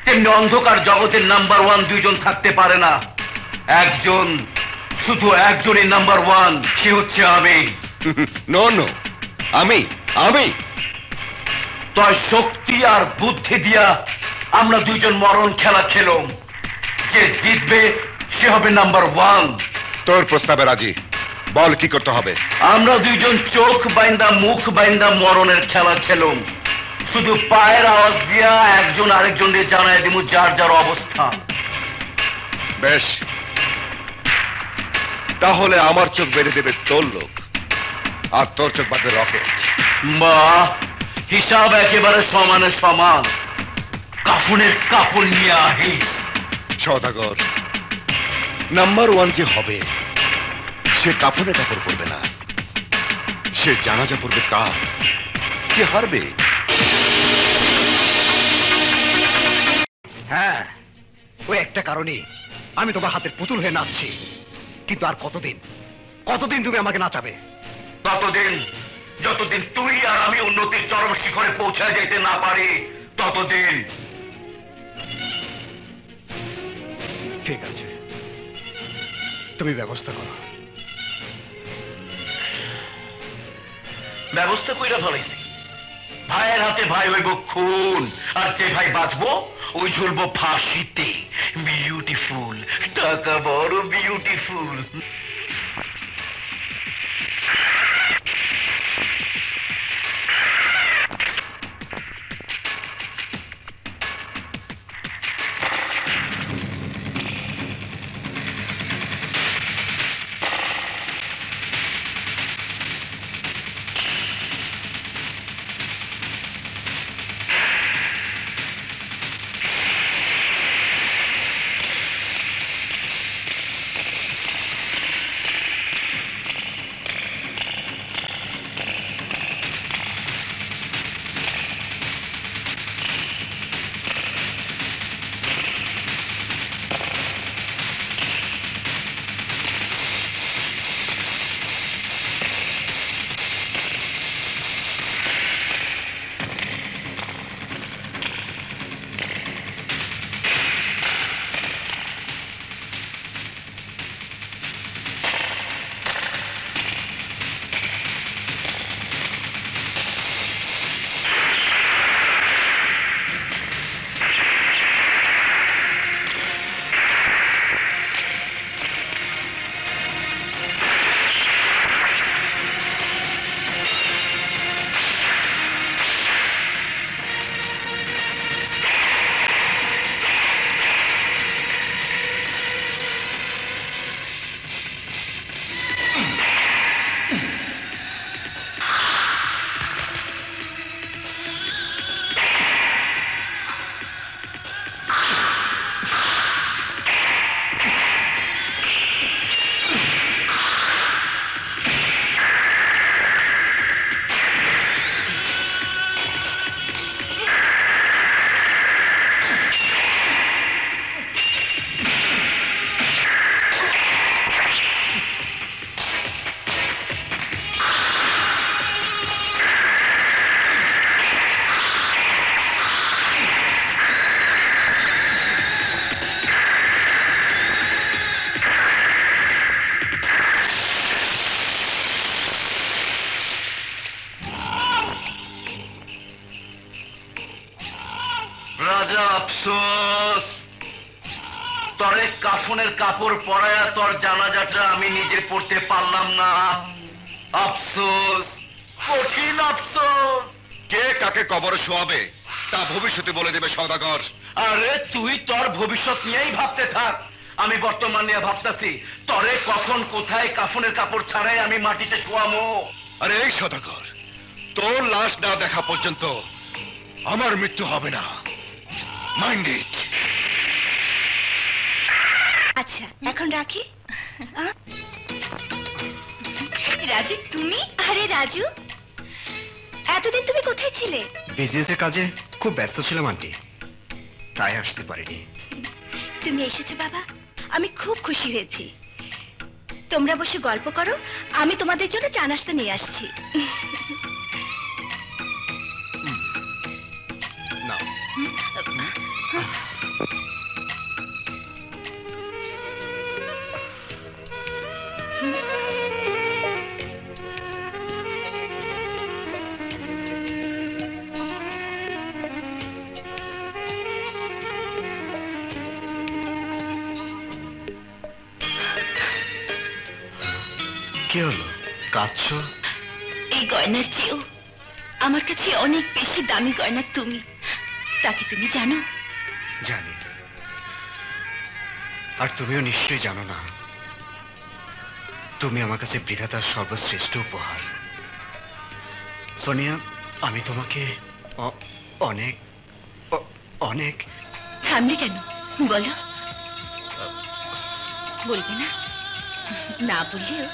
তেমনি অন্ধকার জগতের নাম্বার 1 2জন থাকতে পারে না। একজন, শুধু একজনই নাম্বার 1, সে হচ্ছে আমি। নো নো, আমি। তাই শক্তি আর বুদ্ধি দিয়া আমরা 2জন মরণ খেলা খেলুম। যে জিতবে সে হবে নাম্বার 1। তোর প্রস্তাবে রাজি। বল কি করতে হবে? আমরা দুইজন চোখ বাইন্দা মুখ বাইন্দা মরণের খেলা খেলুম। শুধু পায়ের আওয়াজ দিয়া একজন আরেকজনকে জানায় দিমু যার যার অবস্থান। বেশ, তাহলে আমার চোখ বেঁধে দেবে তোর লোক, আর তোর চোখ বাঁধবে রকেট। বাহ, হিসাব একেবারে সমানে সমান। কাফনের কাপড় নিয়ে আহিস। সওদাগর, নাম্বার 1 যে হবে সে কাফনে কাপড় পরবে না, সে জানাজা পড়বে তার। কে হারবে? হ্যাঁ, ওই একটা কারণে আমি তোমার হাতের পুতুল হয়ে নাচছি। কিন্তু আর কতদিন কতদিন তুমি আমাকে নাচাবে? ততদিন যতদিন তুই আর আমি উন্নতির চরম শিখরে পৌঁছায় যেতে না পারি, ততদিন। ঠিক আছে, তুমি ব্যবস্থা করো। ব্যবস্থা কইরা ফেলাইছি। ভাইয়ের হাতে ভাই হইব খুন, আর যে ভাই বাঁচবো ওই ঝুলবো ফাঁসিতে। বিউটিফুল, টাকা বড় বিউটিফুল। রাজা আফসোস, তরে কাফনের কাপড় পরায়া তোর জানাজাটা আমি নিজে পড়তে পারলাম না। আফসোস, কঠিন আফসোস। কে কাকে কবরে শোয়াবে তা ভবিষ্যতে বলে দেবে সওদাগর। আরে তুই তোর ভবিষ্যৎ নিয়েই ভাবতে থাক, আমি বর্তমান নিয়ে ভাবতেছি। তরে কখন কোথায় কাফনের কাপড় ছাড়াই আমি মাটিতে শোয়ামো। আরে এই সওদাগর, তোর লাশ না দেখা পর্যন্ত আমার মৃত্যু হবে না। Mind it. আচ্ছা, এখন রাখি। রাজু, তুমি? আরে রাজু, এতদিন তুমি কোথায় ছিলে? বিজনেসের কাজে খুব ব্যস্ত ছিলাম আন্টি, তাই আসতে পারিনি। তুমি এসেছো বাবা, আমি খুব খুশি হয়েছি। তোমরা বসে গল্প করো, আমি তোমাদের জন্য চা নাস্তা নিয়ে আসছি। না, কি হলো, কাঁদছো? এই গয়নার চেয়েও আমার কাছে অনেক বেশি দামি গয়না তুমি, তাকে তুমি জানো? জানি, আর তুমিও নিশ্চয়ই জানো না, তুমি আমার কাছে বিধাতার সর্বশ্রেষ্ঠ উপহার। সোনিয়া, আমি তোমাকে অনেক অনেক। থামলে কেন, বলো। বলবে না? না বললেও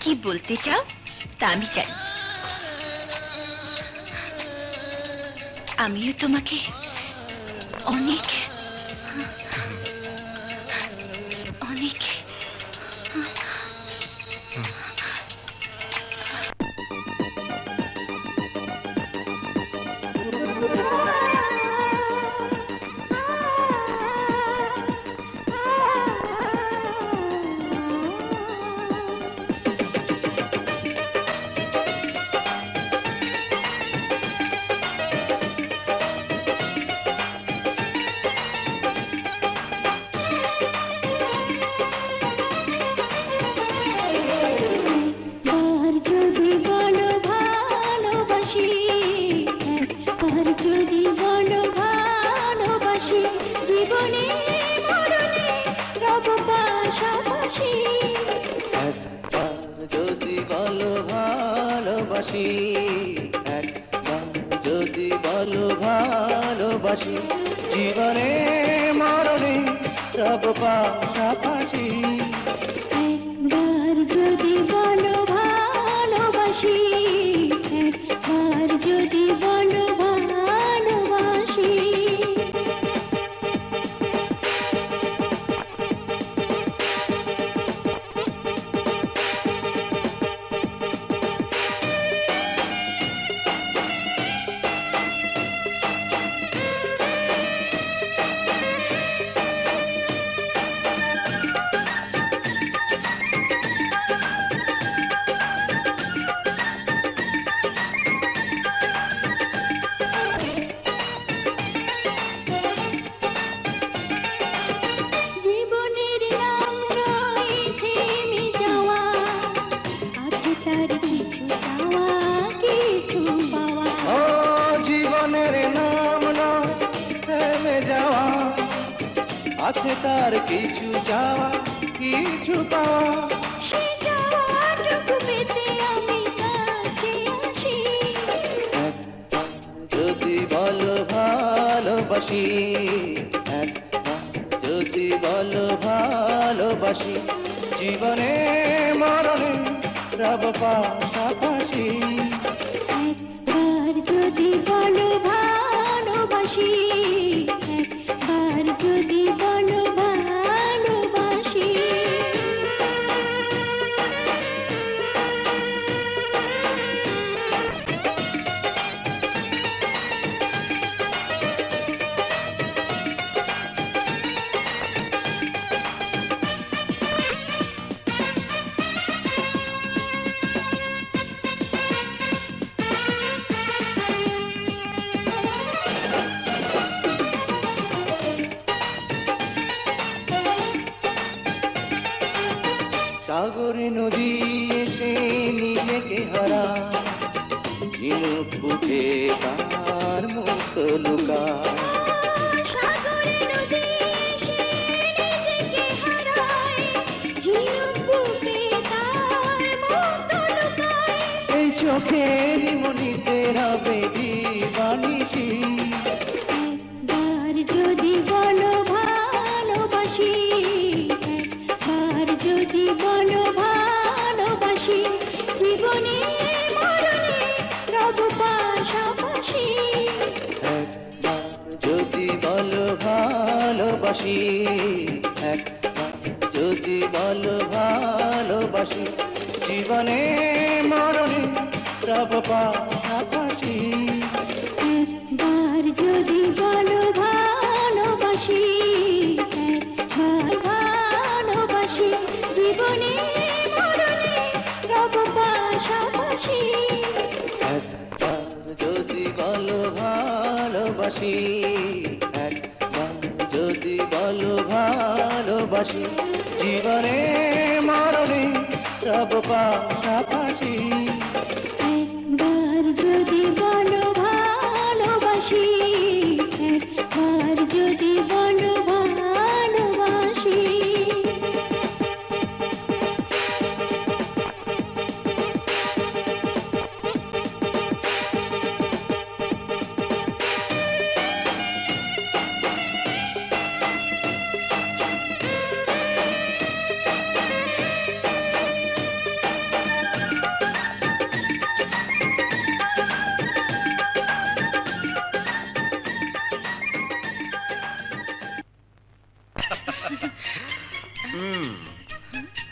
কি বলতে চাও তা আমি জানি। আমিও তোমাকে অনেক অনেক যদি বলো ভালোবাসি, জীবনে মরণে সব পাশাপাশি। একবার যদি বলো ভালোবাসি, একবার যদি বলো ভালোবাসি। আছে তার কিছু যাওয়া কিছু পাওয়া, সে যাওয়াটুকু পেতে আমি কাছে আসি। যদি বলো ভালোবাসি, যদি বলো ভালোবাসি, জীবনে মরণে রব পাশাপাশি। একবার যদি বলো ভালোবাসি, একবার যদি বলো ভালোবাসি। সাগরে নদী এসে নিজেকে হারা, ঝিনুক বুকে তার মুখ লুকায়। সাগরে নদী এসে নিজেকে হারায়, ঝিনুক বুকে তার মুখ লুকায়। এই চোখের মনিতে রবে দিবানিশি। একবার যদি বলো ভালোবাসি, একবার যদি বলো ভালোবাসি, জীবনে মরণে রব পাশাপাশি। একবার যদি বলো ভালোবাসি, একবার যদি বলো ভালোবাসি, জীবনে মরণে রব পাশাপাশি। একবার যদি বলো ভালোবাসি, একবার ভালোবাসি, জীবনে মরণে রব পাশাপাশি। একবার যদি বলো ভালোবাসি, একবার যদি বলো ভালোবাসি। ভালোবাসি জীবনে মরণে সব পাশাপাশি একবার যদি বলো ভালোবাসি, একবার যদি বলো ভালোবাসি।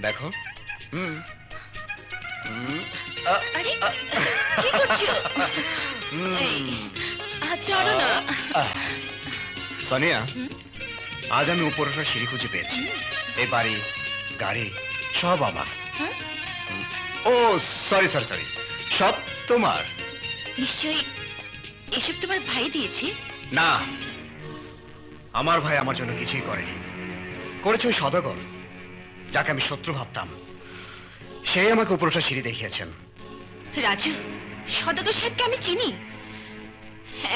দেখো আরে কি করছো? এই, চড়ো না। সোনিয়া, আজ আমি উপরটা সিঁড়ি খুঁজে পেয়েছি। এই বাড়ি গাড়ি সব আমার। ও সরি সরি সরি, সব তোমার। নিশ্চয়ই এসব তোমার ভাই দিয়েছে? না, আমার ভাই আমার জন্য কিছুই করেনি। করেছে ওই সদাগর, যাকে আমি শত্রু ভাবতাম। সেই আমাকে উপরটা সিঁড়ি দেখিয়েছেন। রাজু, সদাগর সাহেবকে আমি চিনি।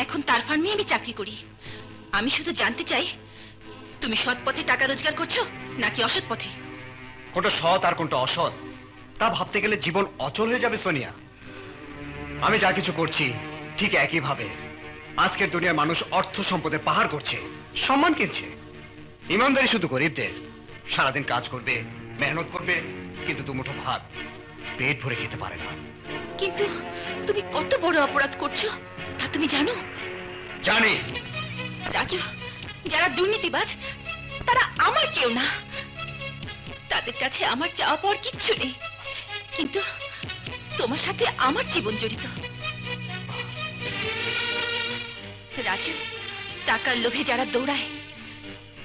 এখন তার ফার্মে আমি চাকরি করি। আমি শুধু জানতে চাই, তুমি সৎ পথে টাকা রোজগার করছো নাকি অসৎ পথে? কোনটা সৎ আর কোনটা অসৎ তা ভাবতে গেলে জীবন অচল হয়ে যাবে সোনিয়া। আমি যা কিছু করছি ঠিক একই ভাবে আজকের দুনিয়ার মানুষ অর্থ সম্পদের পাহাড় করছে, সম্মান কিনছে। ইমানদারি শুধু গরিবদের। সারাদিন কাজ করবে, মেহনত করবে, কিন্তু দুমুঠো ভাত পেট ভরে খেতে পারে না। কিন্তু তুমি কত বড় অপরাধ করছো তা তুমি জানো? জানি। রাজু, যারা দুর্নীতিবাজ তারা আমার কেউ না। তাদের কাছে আমার চাওয়া পাওয়ার কিচ্ছু নেই, কিন্তু তোমার সাথে আমার জীবন জড়িত। রাজু, টাকার লোভে যারা দৌড়ায়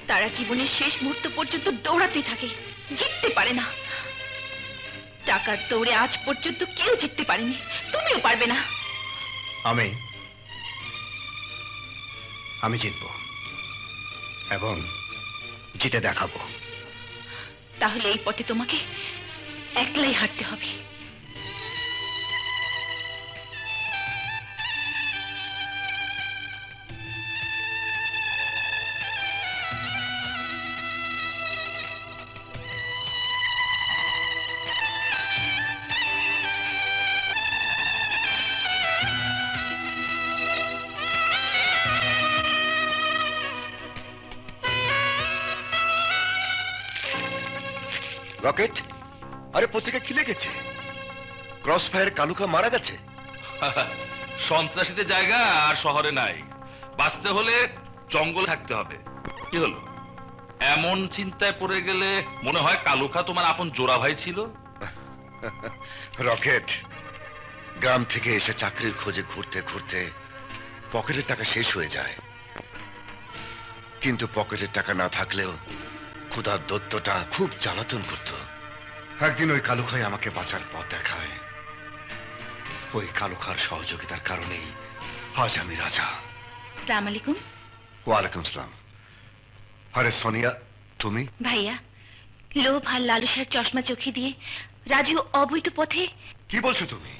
তারা জীবনের শেষ মুহূর্ত পর্যন্ত দৌড়াতে থাকে, জিততে পারে না। টাকার দৌড়ে আজ পর্যন্ত কেউ জিততে পারেনি, তুমিও পারবে না। আমি জিতবো এবং জিতে দেখাবো। তাহলে এই পথে তোমাকে একলাই হাঁটতে হবে। রকেট, আরে পত্রিকা কি লেগেছে? ক্রস ফায়ার কালুকা মারা গেছে। সন্ত্রাসীদের জায়গা আর শহরে নাই, বাঁচতে হলে জঙ্গল থাকতে হবে। কি হলো, এমন চিন্তায় পড়ে গেলে? মনে হয় কালুকা তোমার আপন জোড়া ভাই ছিল। রকেট, গ্রাম থেকে এসে চাকরির খোঁজে ঘুরতে ঘুরতে পকেটের টাকা শেষ হয়ে যায়, কিন্তু পকেটের টাকা না থাকলেও ক্ষুধার দত্তটা খুব জ্বালাতন করত। একদিন ওই কালুখাই আমাকে বাঁচার পথ দেখায়। ওই কালুখার সহযোগিতার কারণেই আজ আমি রাজা। আসসালামু আলাইকুম। ওয়ালাইকুম আসসালাম। আরে সোনিয়া, তুমি? ভাইয়া, লোভ আর লালসার চশমা চোখে দিয়ে রাজু অবৈধ পথে। কি বলছো তুমি?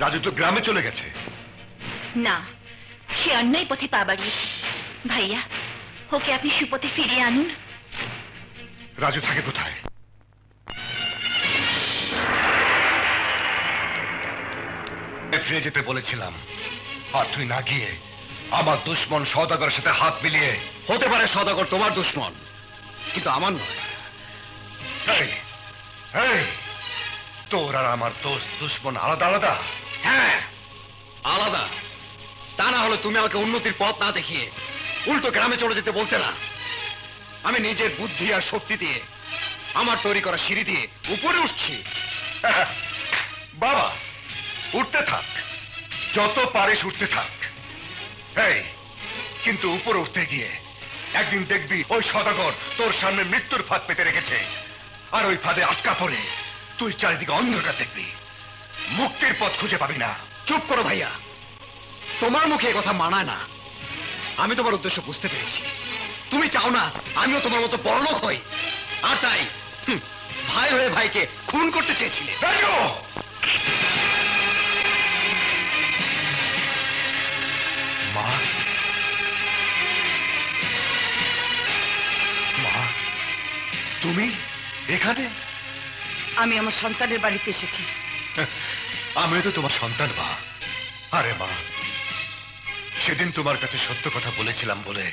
রাজু তো গ্রামে চলে গেছে। না, সে অন্যায় পথে পা বাড়িয়েছে। ভাইয়া, ওকে আপনি সুপথে ফিরিয়ে আনুন। রাজু থাকে কোথায়? ফিরে যেতে বলেছিলাম, আর তুই না গিয়ে আমার দুশ্মন সওদাগরের সাথে হাত মিলিয়ে। হতে পারে সওদাগর তোমার দুশ্মন, কিন্তু আমার নয়। তোর আর আমার দুশ্মন আলাদা আলাদা। হ্যাঁ, আলাদা। তা না হলে তুমি আমাকে উন্নতির পথ না দেখিয়ে উল্টো গ্রামে চলে যেতে বলতে না। আমি নিজের বুদ্ধি আর শক্তি দিয়ে আমার তৈরি করা সিঁড়ি দিয়ে উপরে উঠছি। বাবা, উঠতে থাক, যত পারিস উঠতে থাক। কিন্তু উপরে উঠতে গিয়ে একদিন দেখবি ওই সওদাগর তোর সামনে মৃত্যুর ফাঁদ পেতে রেখেছে, আর ওই ফাঁদে আটকা পড়ে তুই চারিদিকে অন্ধকার দেখবি, মুক্তির পথ খুঁজে পাবি না। চুপ করো ভাইয়া, তোমার মুখে কথা মানায় না। আমি তোমার উদ্দেশ্য বুঝতে পেরেছি। তুমি চাও না আমিও তোমার মতো বড়লোক হই, আর তাই ভাই হয়ে ভাইকে খুন করতে চেয়েছিলে। মা, মা, তুমি এখানে? আমি আমার সন্তানের বাড়িতে এসেছি। আমিও তো তোমার সন্তান মা। আরে মা, সেদিন তোমার কাছে সত্য কথা বলেছিলাম বলে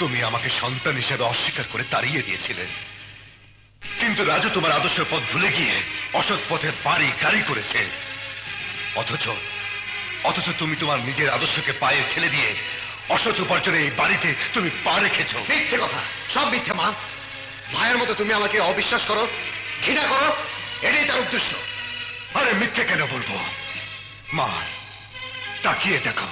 তুমি আমাকে সন্তান হিসেবে অস্বীকার করে তাড়িয়ে দিয়েছিলে, কিন্তু রাজু তোমার আদর্শ পথ ভুলে গিয়ে অসৎ পথে বাড়ি গাড়ি করেছে। অথচ তুমি তোমার নিজের আদর্শকে পায়ে ঠেলে দিয়ে অসৎ উপার্জনে এই বাড়িতে তুমি পা রেখেছো। মিথ্যে কথা, সব মিথ্যে মা। ভাইয়ের মতো তুমি আমাকে অবিশ্বাস করো, ঘৃণা করো, এটাই তার উদ্দেশ্য। আরে মিথ্যে কেন বলবো মা, তাকিয়ে দেখো,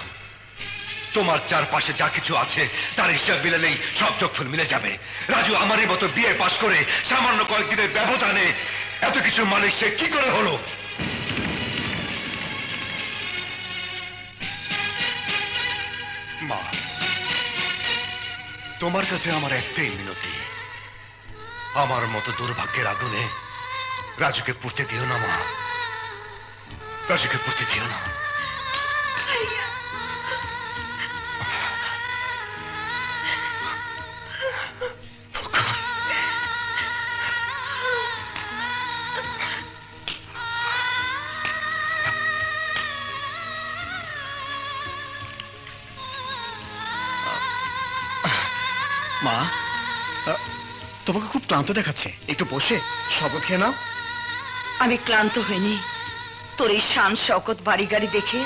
তোমার চারপাশে যা কিছু আছে তার হিসাব মিলালেই সব যোগফল মিলে যাবে। রাজু আমারই মতো বিয়ে পাশ করে সামান্য কয়েকদিনের ব্যবধানে এত কিছু মালিক সে কি করে হলো? মা, তোমার কাছে আমার একটাই মিনতি, আমার মতো দুর্ভাগ্যের আগুনে রাজুকে পুড়তে দিও না মা, রাজুকে পুড়তে দিও না। মা, তোমাকে খুব ক্লান্ত দেখাচ্ছে, একটু বসে শপথ খেয়ে নাও। আমি ক্লান্ত হইনি, তোর এই শান শওকত বাড়ি গাড়ি দেখে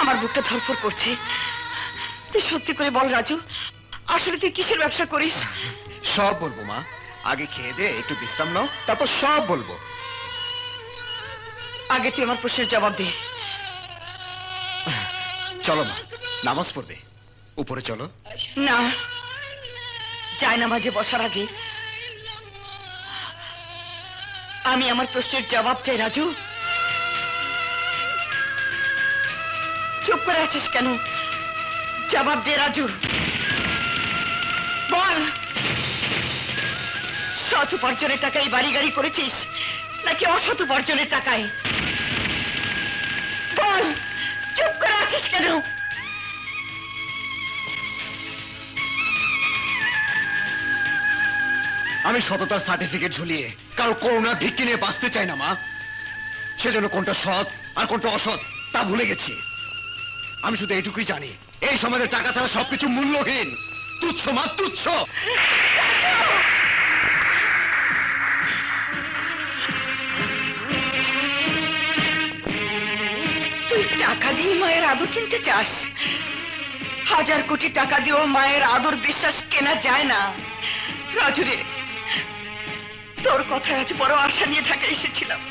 আমার বুকটা ধরফর করছে। তুই সত্যি করে বল রাজু, আসলে তুই কিসের ব্যবসা করিস? সব বলবো মা, আগে খেয়ে দে, একটু বিশ্রাম নাও, তারপর সব বলবো। আগে তুই আমার প্রশ্নের জবাব দে। চলো মা, নামাজ পড়বে, উপরে চলো। না, যায় নামাজে বসার আগে আমি আমার প্রশ্নের জবাব চাই। রাজু, চুপ করে আছিস কেন? জবাব দে রাজু, বল। সৎ উপার্জনের টাকায় বাড়ি গাড়ি করেছিস নাকি অসৎ উপার্জনের টাকায়? বল, চুপ করে আছিস কেন? আমি সততার সার্টিফিকেট ঝুলিয়ে কারো করুণা ভিক্ষি নিয়ে বাঁচতে চাই না মা। সেজন্য কোনটা সৎ আর কোনটা অসৎ তা ভুলে গেছি। আমি শুধু এইটুকুই জানি, এই সমাজে টাকা ছাড়া সবকিছু মূল্যহীন, তুচ্ছ মা, তুচ্ছ। তুই টাকা দিয়ে মায়ের আদর কিনতে চাস? হাজার কোটি টাকা দিয়েও মায়ের আদর বিশ্বাস কেনা যায় না। রাজু রে, তোর কথায় আজ বড় আশা নিয়ে ঢাকা এসেছিলাম।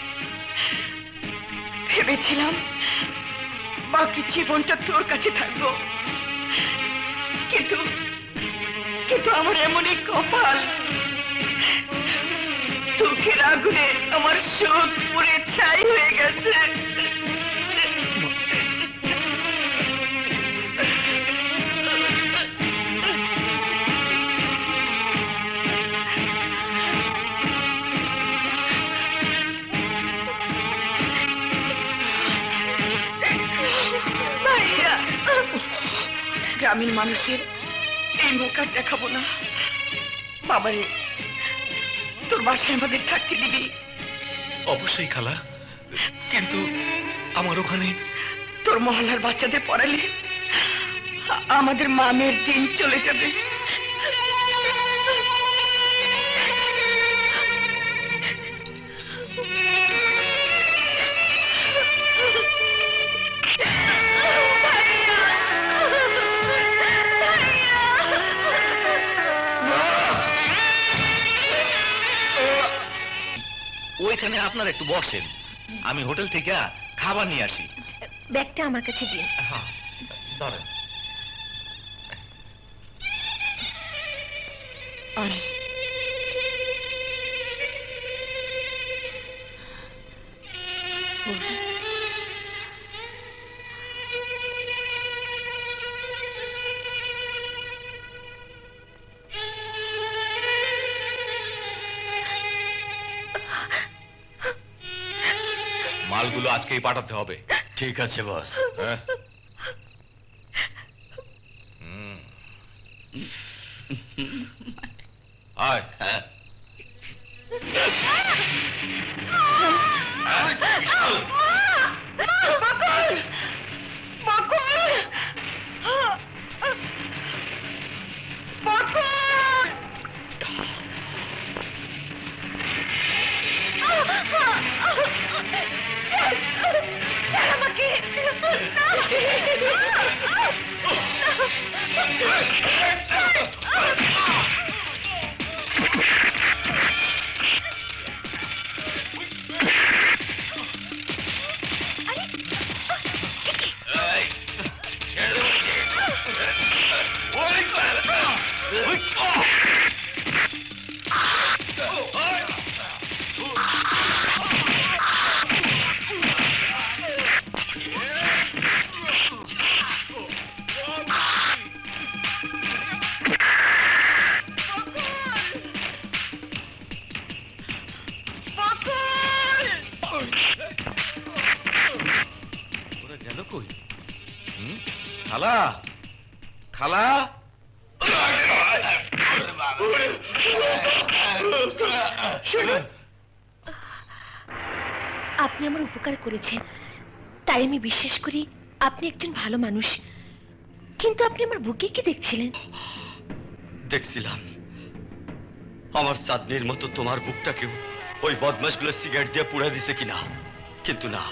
ভেবেছিলাম বাকি জীবনটা তোর কাছে থাকবো, কিন্তু কিন্তু আমার এমনই কপাল, দুঃখের আগুনে আমার সুখ পুড়ে ছাই হয়ে গেছে। গ্রামীণ মানুষদের এই মুখ আর দেখাবো না। বাবারে, তোর বাসায় আমাদের থাকতে দিবি? অবশ্যই খালা, কিন্তু আমার ওখানে তোর মহল্লার বাচ্চাদের পড়ালে আমাদের মামের দিন চলে যাবে। ওইখানে আপনারা একটু বসেন, আমি হোটেল থেকে খাবার নিয়ে আসি। ব্যাগটা আমার কাছে দিন। হ্যাঁ, ধরেন। আজকেই পাঠাতে হবে। ঠিক আছে বস। হ্যাঁ। আয়। হ্যাঁ বকুল! বকুল! বকুল! ছাড় আমাকে! ওরা গেল কই? খালা, খালা, শুনুন, আপনি আমার উপকার করেছেন, তাই আমি বিশ্বাস করি আপনি একজন ভালো মানুষ। কিন্তু আপনি আমার বুকে কি দেখছিলেন? দেখছিলাম আমার চাঁদনির মতো তোমার বুকটাকেও ওই বদমাশগুলো সিগারেট দিয়ে পুড়ে দিছে কিনা, কিন্তু না,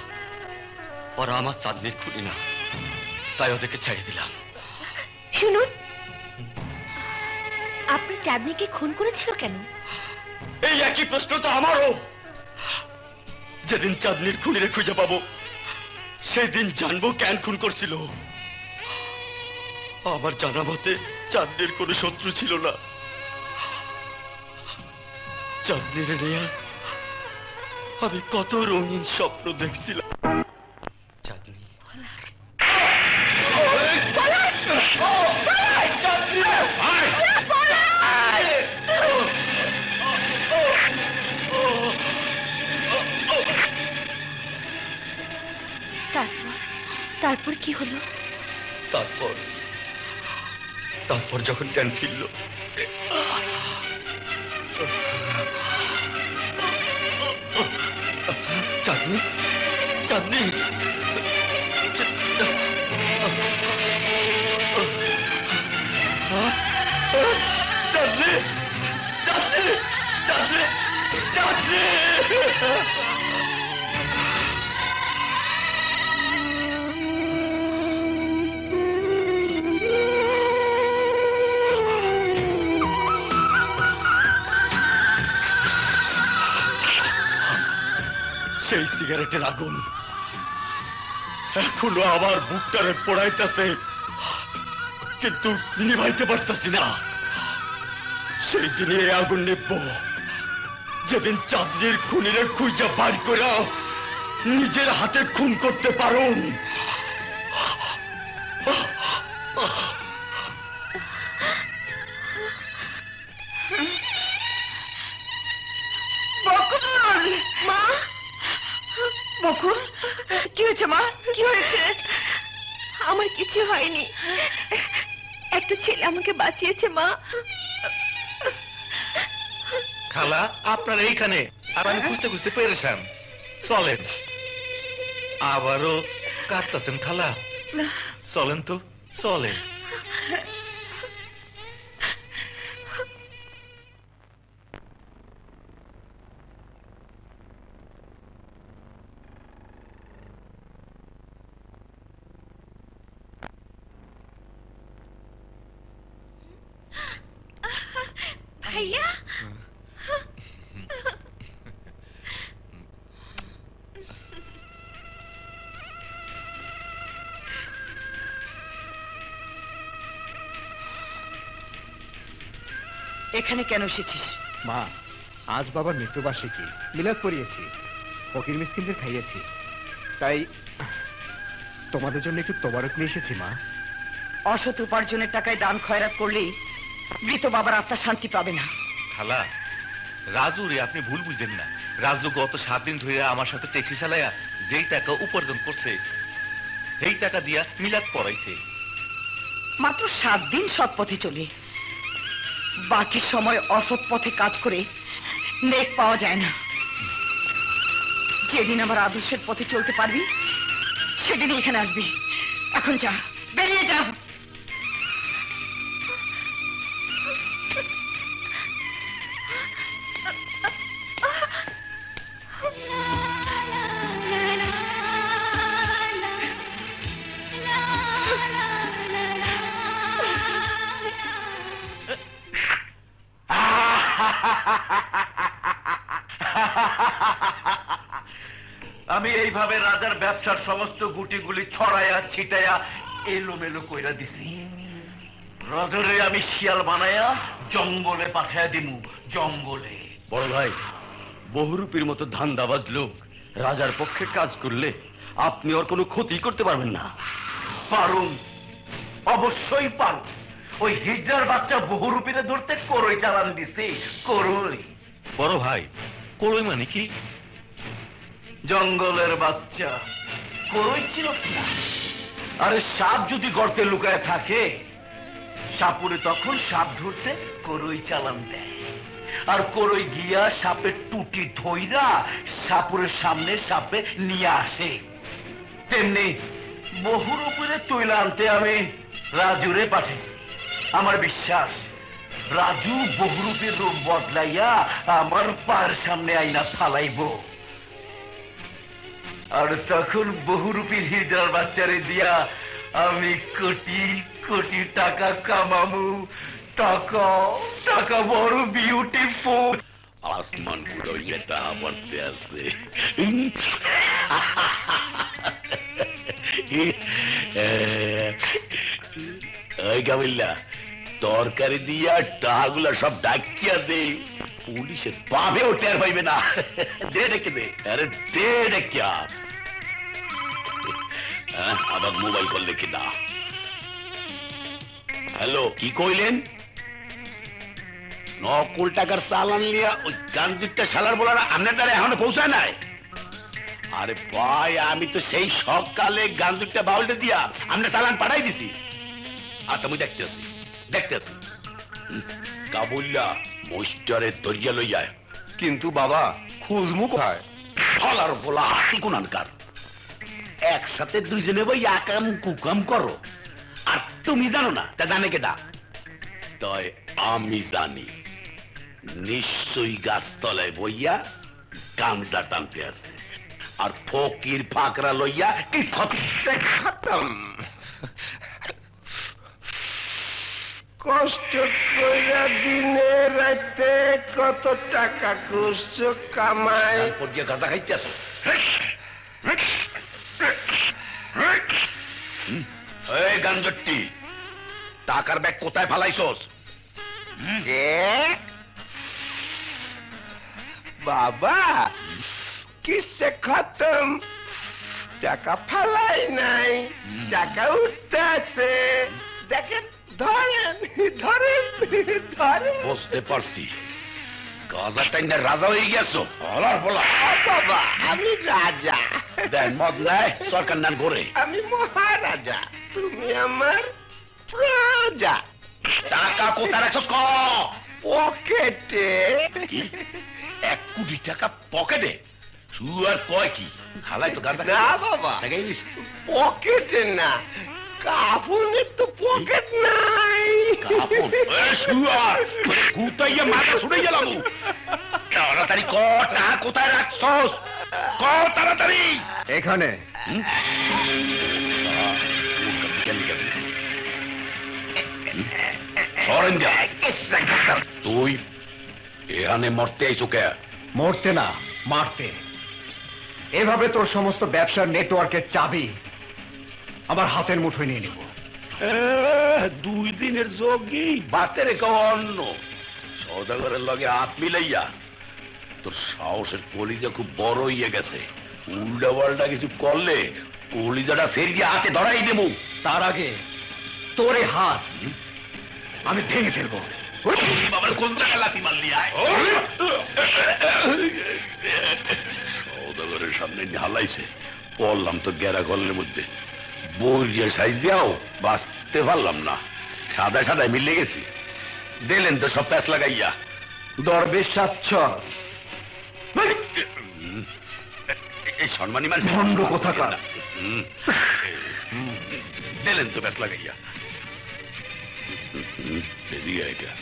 ওরা আমার চাঁদনির খুলি না, তাই ওদেরকে ছেড়ে দিলাম। শুনুন, আপনি চাঁদনিকে খুন করেছিল কেন? এই একই প্রশ্ন তো আমারও। যেদিন চাঁদনির খুনিরে খুঁজে পাবো সেই দিন জানবো কেন খুন করছিল। আমার জানা মতে চাঁদনির কোনো শত্রু ছিল না। চাঁদনির নিয়ে আমি কত রঙিন স্বপ্ন দেখছিলাম। চাঁদনি তারপর কি হলো? তারপর যখন জ্ঞান ফিরল, চাঁদনি, চাঁদনি, চাঁদনি, চাঁদনি, চাঁদনি, চাঁদনি। সেই সিগারেটের আগুন এখনো আমার বুকটারে পোড়াইতেছে, কিন্তু নিভাইতে পারতাছি না। সেই দিনে এই আগুন নিভব যেদিন চাঁদনির খুনিরে খুঁজা বার করে নিজের হাতে খুন করতে পারো। বকুল! মা! বকুল, কি হয়েছে মা? কি হয়েছে? আমার কিছু হয়নি, একটা ছেলে আমাকে বাঁচিয়েছে মা। খালা আপনার এইখানে, আর আমি খুঁজতে খুঁজতে পেরেছেন। চলেন। আবারও কাঁদতেছেন খালা? চলেন তো, চলেন। ভাইয়া, এখানে কেন এসেছিস? মা, আজ বাবার মৃত্যুবার্ষিকী, মিলাদ পড়িয়েছি, ফকির মিসকিনদের খাইয়েছি, তাই তোমাদের জন্য একটু তোবারক নিয়ে এসেছি মা। অসৎ উপার্জনের টাকায় দান খয়রাত করলেই মৃত বাবার আত্মা শান্তি পাবে না। খালা, রাজু রে আপনি ভুল বুঝেন না। রাজু গত 7 দিন ধরে আমার সাথে ট্যাক্সি চালাইয়া যেই টাকা উপার্জন করছে এই টাকা দিয়া মিলাদ পড়াইছে। মাত্র 7 দিন সৎ পথে চলি, বাকি সময় অসৎ পথে কাজ করে নেক পাওয়া যায় না। যেদিন আমার আদর্শের পথে চলতে পারবি সেদিনই এখানে আসবি। এখন যা, বেরিয়ে যা। আমি এইভাবে রাজার ব্যবসার সমস্ত গুটিগুলি ছড়াইয়া ছিটাইয়া এলোমেলো কইরা দিছি। রাজারে আমি শিয়াল বানাইয়া জঙ্গলে পাঠাইয়া দিমু, জঙ্গলে। বড় ভাই, বহুরূপীর মতো ধান্দাবাজ লোক রাজার পক্ষে কাজ করলে আপনি ওর কোনো ক্ষতি করতে পারবেন না। পারুম, অবশ্যই পারুম। ওই হিজড়ার বাচ্চা বহুরূপীরে ধরতে করই চালান দিছে, করই। বড় ভাই, কড়ই মানে কি? জঙ্গলের বাচ্চা, করই চিনস না? আরে সাপ যদি গর্তে লুকায় থাকে, সাপুরে তখন সাপ ধরতে করই চালান দেয়, আর করই গিয়া সাপের টুটি ধইরা সাপুরের সামনে সাপে নিয়ে আসে। তেমনি বহুরূপীরে তুইলা আনতে আমি রাজুরে পাঠাইছি। আমার বিশ্বাস রাজু বহুরূপীর রূপ বদলাইয়া আমার পায়ের সামনে আইনা ফালাইব, আর তখন বহুরূপীর হিজড়ার বাচ্চারে দিয়া আমি কোটি কোটি টাকা কামামু। টাকা টাকা বড় বিউটিফুল। আসমান পুরো যেটা পড়তে আছে। এই গাবিল্লা, তরকারি দিয়া টাগুলা সব ডাকিয়া দে, পুলিশে পাবেও টের পাইবে না। দে ডেকে দে, আরে দে ডেকিয়া। আবার মোবাইল করলে কি না? হ্যালো, কি কইলেন? নকল টাকার চালান নিয়া ওই গান্ধীটা শালার বলার আপনার দ্বারা এখনো পৌঁছায় নাই? আরে ভাই, আমি তো সেই সকালে গান্ধীটা বাউলটা দিয়া আমরা চালান পাঠাই দিছি। আচ্ছা, আমি দেখতেছি। কাবুল্লা মোস্টারে দরিয়া লইয়া। কিন্তু বাবা, খুঁজমু কোথায়? হলার বলা হাতি কোনানকার, একসাথে দুইজনে বই আকাম কুকাম করো, আর তুমি জানো না? তা জানে কেটা? তাই আমি জানি, নিশ্চয়ই গাছতলায় বইয়া গান্দা টানতে আছে, আর ফকির ফাকরা লইয়া কি খতম। কষ্ট কইরা দিনে রাতে কত টাকা কষ্ট কামাই, পড়িয়া গাঁজা খাইতে আছো। এই গাঞ্জট্টি, টাকার ব্যাগ কোথায় ফালাইছস? বাবা কিসে খতম, টাকা ফালাই নাই, টাকা উঠতে আছে। দেখেন, ধরেন ধরেন ধরেন। বুঝতে পারছি, গাঁজা টাইনা রাজা হয়ে গেছো। হলার বলা বাবা, আমি রাজা। দেন মদ নাই, সরকার নাম করে। আমি মহারাজা, তুমি আমার প্রজা। টাকা কোথায় রাখছস? পকেটে। কি 1 কোটি টাকা পকেটে? শুয়ার কয় কি হালাই তো গাঁজা। না বাবা, পকেটে না, কাফনে তো পকেট নাই। কাফন? শুয়ার কুতাইয়া মাথা ছুড়ে গেলাম। তাড়াতাড়ি ক, টাকা কোথায় রাখছস? ক তাড়াতাড়ি। এখানে। তুই এখানে মরতে আইছো কে? মরতে না, মারতে। এভাবে তোর সমস্ত ব্যবসার নেটওয়ার্কের চাবি আমার হাতের মুঠোয় নিয়ে নেব। 2 দিনের যোগী বাতের অন্য সওদাগরের লগে হাত মিলাইয়া তোর সাহসের কলিজা খুব বড় হইয়া গেছে। উল্টা পাল্টা কিছু করলে কলিজাটা সেরিয়ে হাতে ধরাই দেব। তার আগে তোর এই হাত আমি ভেঙে ফেলবো। বাবা আমার কোন জায়গায় লাথি মারলি আয় সৌদাগরের সামনে হালাইছে পড়লাম তো গেরা গলের মধ্যে বইয়ে সাইজ দিয়াও বাঁচতে পারলাম না সাদা সাদা মিলে গেছি দিলেন তো সব প্যাঁচ লাগাইয়া দরবেশ সাচ্ছস এই সম্মানী মানুষ ভণ্ড কোথাকার দিলেন তো প্যাঁচ লাগাইয়া এদিকে এটা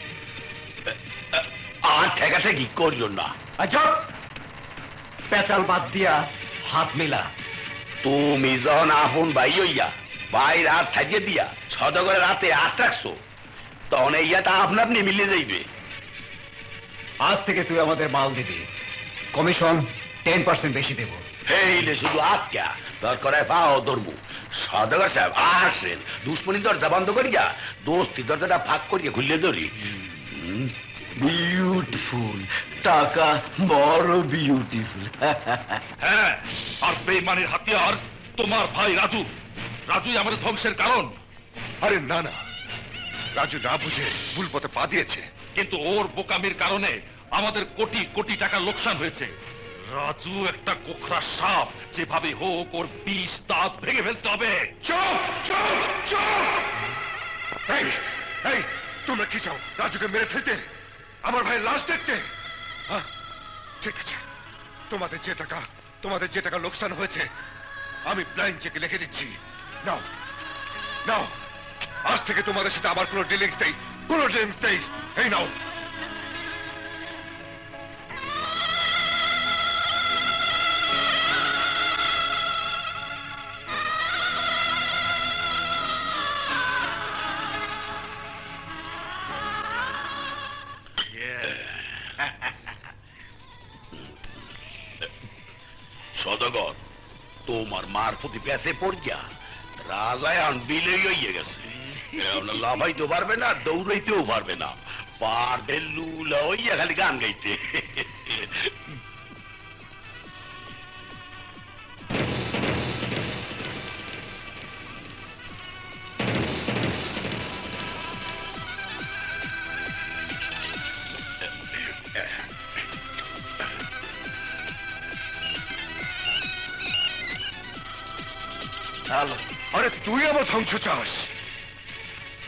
আর ঠেকা ঠেকি করিও না আচ্ছা পেঁচাল বাদ দিয়া হাত মেলা তুমি যখন আপন ভাই হইয়া ভাইয়ের হাত সাজিয়ে দিয়া সদাগরের রাতে হাত রাখছো তখন ইয়াটা আপনা আপনি মিলে যাইবে আজ থেকে তুই আমাদের মাল দিবি কমিশন 10% বেশি দেব হেইলে শুধু আটকা দরকার পাও ধরবো সদাগর সাহেব আসেন দুশ্মনী দরজা বন্ধ করিয়া দোস্তি দরজাটা ফাঁক করিয়া খুললে ধরি বিউটিফুল টাকা বড় বিউটিফুল হ্যাঁ আর বেঈমানের হাতিয়ার তোমার ভাই রাজু রাজুই আমাদের ধ্বংসের কারণ আরে না না রাজু না বুঝে ভুল পথে পা দিয়েছে কিন্তু ওর বোকামির কারণে আমাদের কোটি কোটি টাকা লোকসান হয়েছে রাজু একটা কোখরা সাপ যেভাবে হোক ওর 20 দাঁত ভেঙে ফেলতে হবে চুপ চুপ চুপ এই এই তোমরা কি চাও রাজুকে মেরে ফেলতে আমার ভাইয়ের লাশ দেখতে হ্যাঁ, ঠিক আছে তোমাদের যে টাকা লোকসান হয়েছে আমি ব্লাইন্ড চেকে লিখে দিচ্ছি নাও নাও আজ থেকে তোমাদের সাথে আবার কোনো ডিলিংস নেই এই নাও সদাগর তোমার মার প্রতি প্যাসে পড়িয়া রাজায় বিলে হইয়ে গেছে লাফাইতেও পারবে না দৌড়াইতেও পারবে না পারবে লুলা হইয়া খালি গান গাইতে আরে তুই আমার ধ্বংস চাস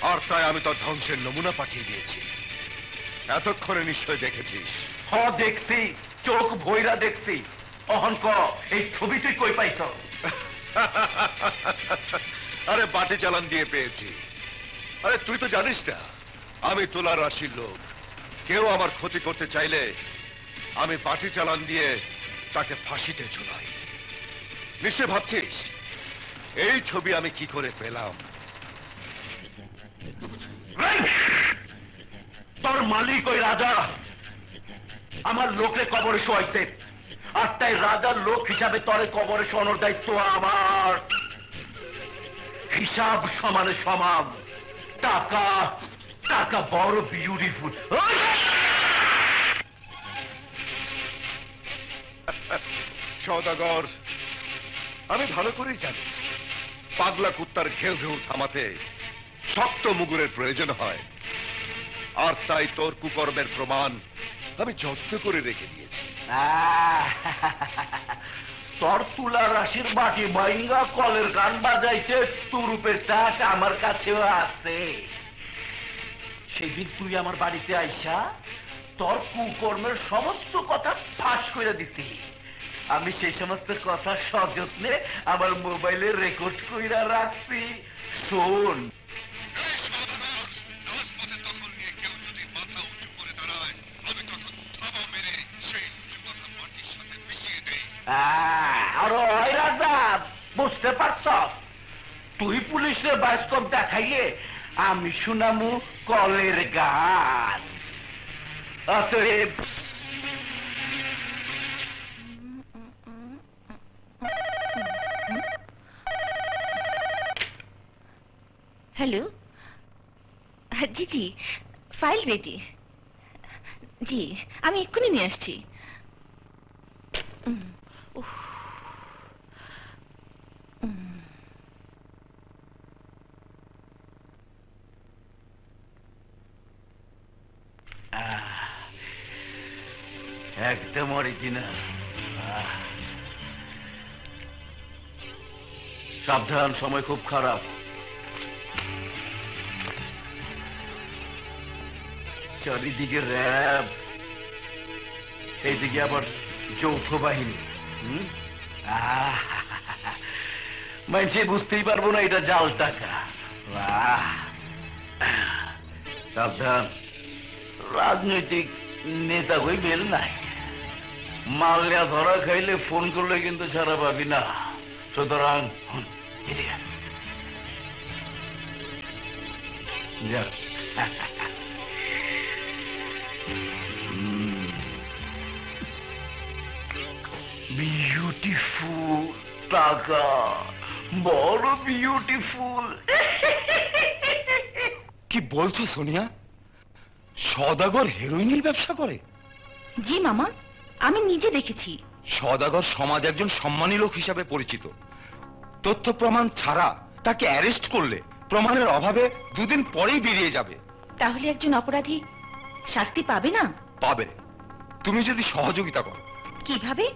আর তাই আমি তোর ধ্বংসের নমুনা পাঠিয়ে দিয়েছি এতক্ষণে নিশ্চয় দেখেছিস দেখছি চোখ ভৈরা দেখছি অহন এই ছবি তুই কই পাইছস আরে বাটি চালান দিয়ে পেয়েছি আরে তুই তো জানিস না আমি তুলা রাশির লোক কেউ আমার ক্ষতি করতে চাইলে আমি বাটি চালান দিয়ে তাকে ফাঁসিতে ঝুলাই নিশ্চয় ভাবছিস এই ছবি আমি কি করে পেলাম তোর মালিক ওই রাজা আমার লোকরে কবরে শোয়াইছে আর তাই রাজার লোক হিসাবে তরে কবরে শোয়ানোর দায়িত্ব আমার হিসাব সমানে সমান টাকা টাকা বড় বিউটিফুল সওদাগর আমি ভালো করেই জানি পাগলা কুত্তার ঘেউ ঘেউ থামাতে শক্ত মুগুরের প্রয়োজন হয় আর তাই তোর কুকর্মের প্রমাণ আমি যত্ন করে রেখে দিয়েছি তোর তুলা রাশির মাটি মাইঙ্গা কলের গান বাজাইতে তুরুপের চাষ আমার কাছেও আছে সেদিন তুই আমার বাড়িতে আইসা তোর কুকর্মের সমস্ত কথা ফাঁস করে দিছিলি আমি সেই সমস্ত কথা সযত্নে আমার মোবাইলে রেকর্ড কইরা রাখছি শোন আরো হয় রাজা বুঝতে পারছস তুই পুলিশের বাস্তব দেখাইলে আমি শুনামু কলের গান অতএব হ্যালো জি জি ফাইল রেডি জি আমি এক্ষুনি নিয়ে আসছি একদম অরিজিনাল। সাবধান, সময় খুব খারাপ। চারিদিকে র্যাব, এইদিকে আবার যৌথ বাহিনী। মানুষে বুঝতেই পারবো না এটা জাল টাকা। সাবধান, রাজনৈতিক নেতা কই বেল নাই। মাল নেওয়া ধরা খাইলে ফোন করলে কিন্তু ছাড়া পাবি না। সুতরাং যা। বিউটিফুল টাকা, বড় বিউটিফুল। কি বলছো সোনিয়া? সওদাগর হেরোইনের ব্যবসা করে? জি মামা, আমি নিজে দেখেছি। সওদাগর সমাজ একজন সম্মানী লোক হিসাবে পরিচিত। তথ্য প্রমাণ ছাড়া তাকে অ্যারেস্ট করলে প্রমাণের অভাবে দুদিন পরেই বেরিয়ে যাবে। তাহলে একজন অপরাধী শাস্তি পাবে না? পাবে, তুমি যদি সহযোগিতা করো। কিভাবে?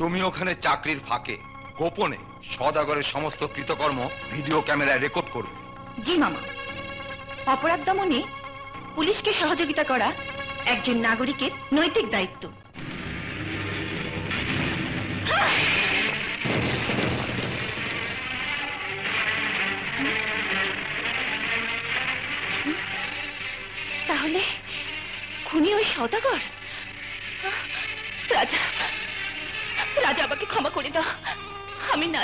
তুমি ওখানে চাকরির ফাঁকে গোপনে সওদাগরের সমস্ত কৃতকর্ম ভিডিও ক্যামেরায় রেকর্ড করবে। জি মামা, অপরাধ দমনে পুলিশকে সহযোগিতা করা একজন নাগরিকের নৈতিক দায়িত্ব। তাহলে খুনি ওই সওদাগর? রাজা, রাজা আমাকে ক্ষমা করে দাও। আমি না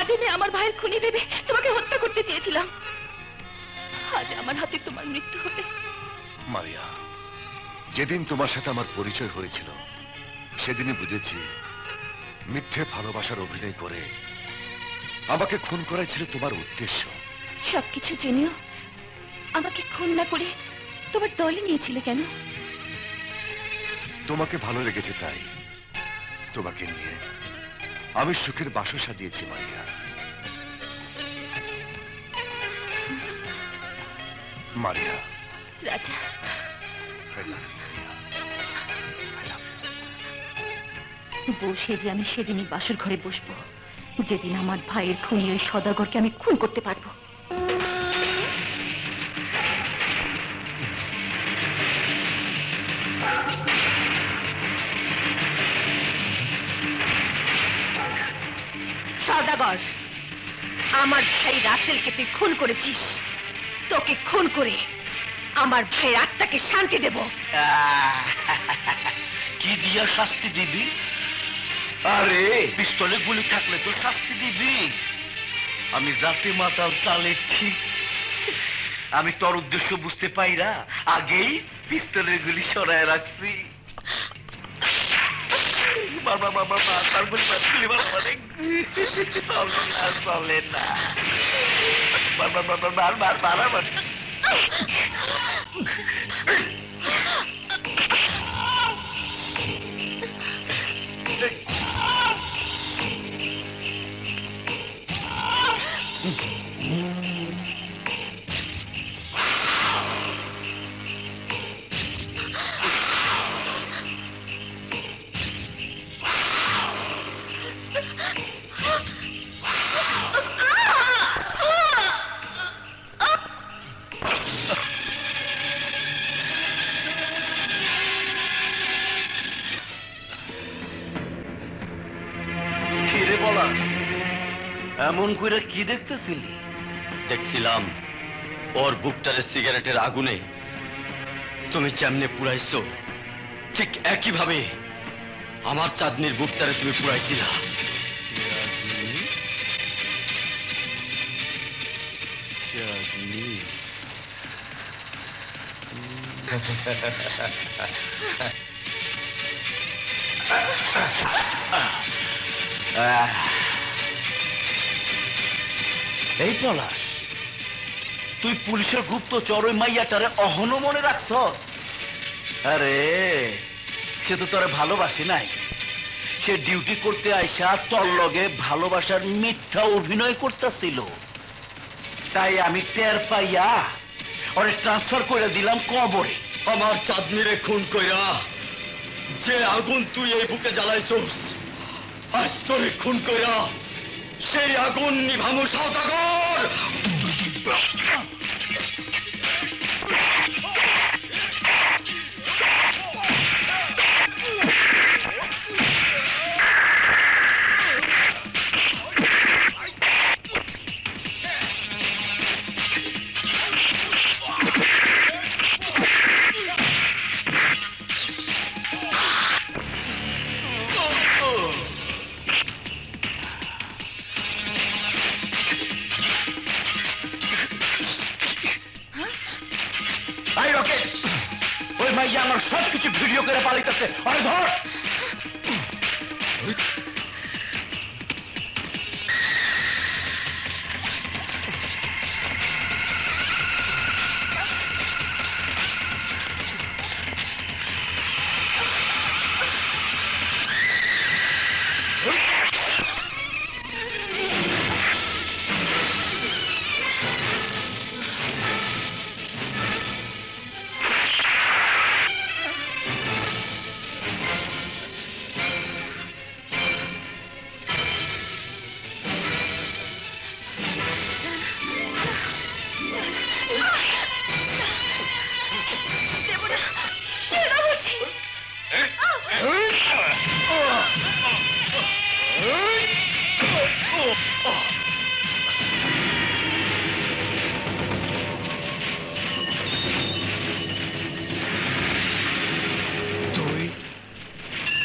জেনে আমার ভাইয়ের খুনি ভেবে তোমাকে হত্যা করতে চেয়েছিলাম। আজ আমার হাতে তোমার মৃত্যু হলে। মারিয়া, যেদিন তোমার সাথে আমার পরিচয় হয়েছিল সেদিনই বুঝেছি মিথ্যে ভালোবাসার অভিনয় করে আমাকে খুন করাই ছিল তোমার উদ্দেশ্য। সবকিছু জেনেও আমাকে খুন না করে তোমার দলে নিয়েছিলে কেন? তোমাকে ভালো লেগেছে তাই তোমাকে নিয়ে আমি সুখের বাসর সাজিয়েছি মারিয়া। মারিয়া, রাজা, বসে যে আমি সেদিনই বাসর ঘরে বসবো যেদিন আমার ভাইয়ের খুনি ওই সওদাগরকে আমি খুন করতে পারবো। সওদাগর, আমার ভাই রাসেলকে তুই খুন করেছিস। তোকে খুন করে আমার ভাইয়ের আত্মাকে শান্তি দেব। কি দিয়া শাস্তি দিবি? আরে পিস্তলে গুলি থাকলে তো শাস্তি দিবি। আমি জাতি মাতাল তালে ঠিক। আমি তোর উদ্দেশ্য বুঝতে পাইরা আগেই পিস্তলের গুলি সরায় রাখছি। চলে না। এমন কইরা কি দেখতেছিলি? দেখছিলাম ওর বুকটারে সিগারেটের আগুনে তুমি যেমনে পুড়াইছো ঠিক একই ভাবে আমার চাঁদনির বুকটারে তুমি পুড়াইছিলা। এই পলাশ, তুই পুলিশের গুপ্তচর ওই মাইয়াটারে অহনো মনে রাখছস? আরে সে তো তোরে ভালোবাসে নাই। সে ডিউটি করতে আইসা তোর লগে ভালোবাসার মিথ্যা অভিনয় করতেছিল। তাই আমি টের পাইয়া ওরে ট্রান্সফার করে দিলাম কবরে। আমার চাঁদনিরে খুন কইরা যে আগুন তুই এই বুকে জ্বালাইছস, আজ তোরে খুন কইরা সেই আগুন নিভামু সওদাগর। ওই মাইয়া আমার সবকিছু ভিডিও করে পালাইতেছে, আরে ধর।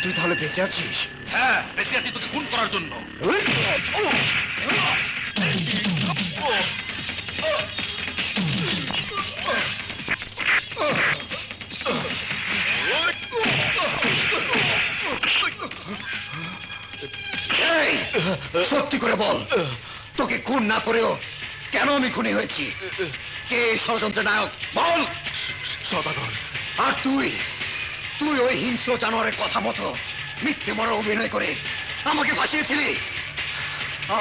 তুই তাহলে বেঁচে আছিস? হ্যাঁ, বেঁচে আছি তোকে খুন করার জন্য। সত্যি করে বল, তোকে খুন না করেও কেন আমি খুনি হয়েছি? কে ষড়যন্ত্রের নায়ক বল। সওদাগর। আর তুই তুই ওই হিংস্র জানোয়ারের কথা মতো মিথ্যে মরার অভিনয় করে আমাকে ফাঁসিয়েছিলি।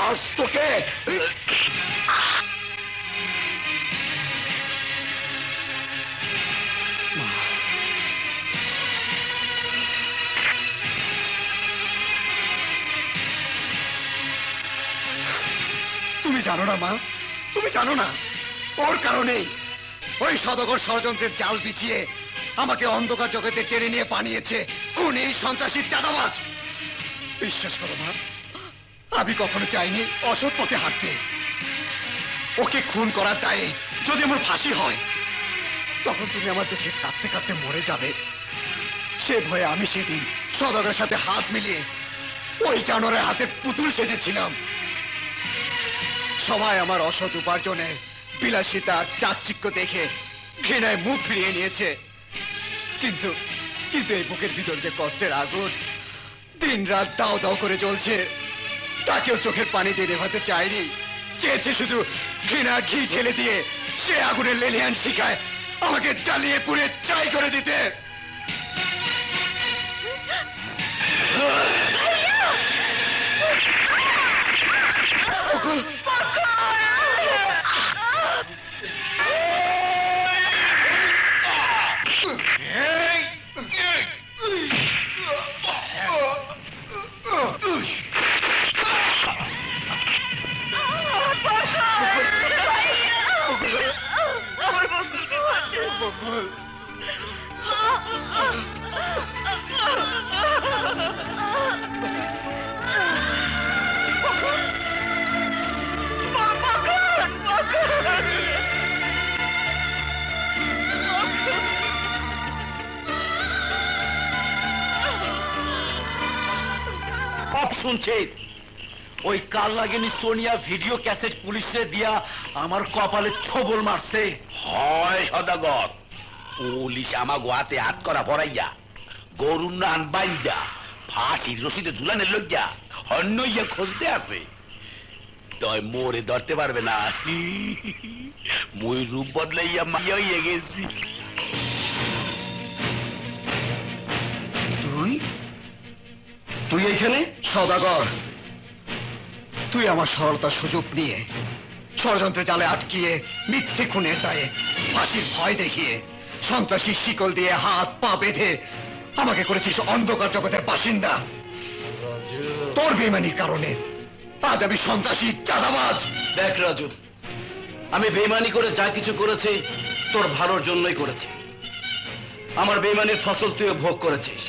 আজ তোকে তুমি জানো না মা, তুমি জানো না ওর কারণেই ওই সওদাগর ষড়যন্ত্রের জাল বিছিয়ে আমাকে অন্ধকার জগতে টেনে নিয়ে পানিয়েছে খুনি, সন্ত্রাসী, চাঁদাবাজ। বিশ্বাস করো মা, আমি কখনো চাইনি অসৎ পথে হাঁটতে। ওকে খুন করার দায়ে যদি আমার ফাঁসি হয়, তখন তুমি আমার দেখে কাঁদতে কাঁদতে মরে যাবে। সে ভয়ে আমি সেদিন সওদাগরের সাথে হাত মিলিয়ে ওই জানোয়ারের হাতে পুতুল সেজেছিলাম। সবাই আমার অসৎ উপার্জনে বিলাসিতা, চাকচিক্য দেখে ঘৃণায় মুখ ফিরিয়ে নিয়েছে। কিন্তু কিন্তু এই বুকের ভিতর যে কষ্টের আগুন দিন রাত দাও দাও করে জ্বলছে, তাকেও চোখের পানি দিয়ে নেভাতে চায়নি। চেয়েছে শুধু ঘৃণা ঘি ঢেলে দিয়ে সে আগুনের লেলিয়ান শিখায় আমাকে জ্বালিয়ে পুড়ে ছাই করে দিতে। শুনছে ওই কাল লাগেনি সোনিয়া ভিডিও ক্যাসেট পুলিশে দিয়া আমার কপালে ছবল মারছে। হয় সদাগর, পুলিশ আমা গোয়াতে হাত করা ভরাইয়া গরুর নান বাইন্দা ফাঁসির রশিদে ঝুলানের লজ্জা অন্য ইয়া খুঁজতে আছে। তয় মোরে ধরতে পারবে না। মুই রূপ বদলাইয়া মাইয়া হইয়া গেছি। তুই তুই এইখানে? সওদাগর, তুই আমার সরলতার সুযোগ নিয়ে ষড়যন্ত্রে জালে আটকিয়ে মিথ্যে খুনের দায়ে ফাঁসির ভয় দেখিয়ে সন্ত্রাসী শিকল দিয়ে হাত পা বেঁধে আমাকে করেছিস অন্ধকার জগতের বাসিন্দা। তোর বেইমানির কারণে আজ আমি সন্ত্রাসী, চাঁদাবাজ। দেখ রাজু, আমি বেইমানি করে যা কিছু করেছি তোর ভালোর জন্যই করেছি। আমার বেইমানির ফসল তুইও ভোগ করেছিস।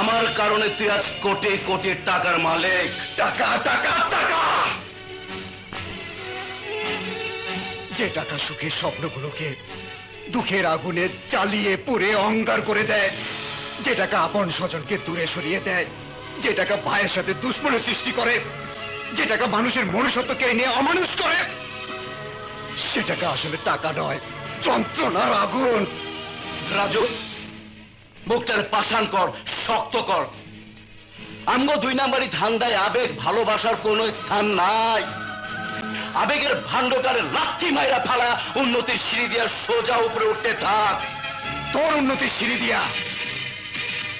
আমার কারণে তুই আজ কোটি কোটি টাকার মালিক। টাকা টাকা টাকা, যে টাকা সুখের স্বপ্নগুলোকে দুঃখের আগুনে জ্বালিয়ে পুড়ে অঙ্গার করে দেয়, যে টাকা আপন স্বজনকে দূরে সরিয়ে দেয়, যে টাকা ভাইয়ের সাথে দুশ্মনের সৃষ্টি করে, যে টাকা মানুষের মনুষ্যত্ব কেড়ে নিয়ে অমানুষ করে, সে টাকা আসলে টাকা নয়, যন্ত্রণার আগুন। রাজু, মুখটার পাষাণ কর, শক্ত কর। আমগো 2 নাম্বারি ধান্দায় আবেগ ভালোবাসার কোনো স্থান নাই। আবেগের ভান্ডটারে লাথি মাইরা ফালা, উন্নতির সিঁড়ি দিয়া সোজা উপরে উঠতে থাক। তোর উন্নতির সিঁড়ি দিয়া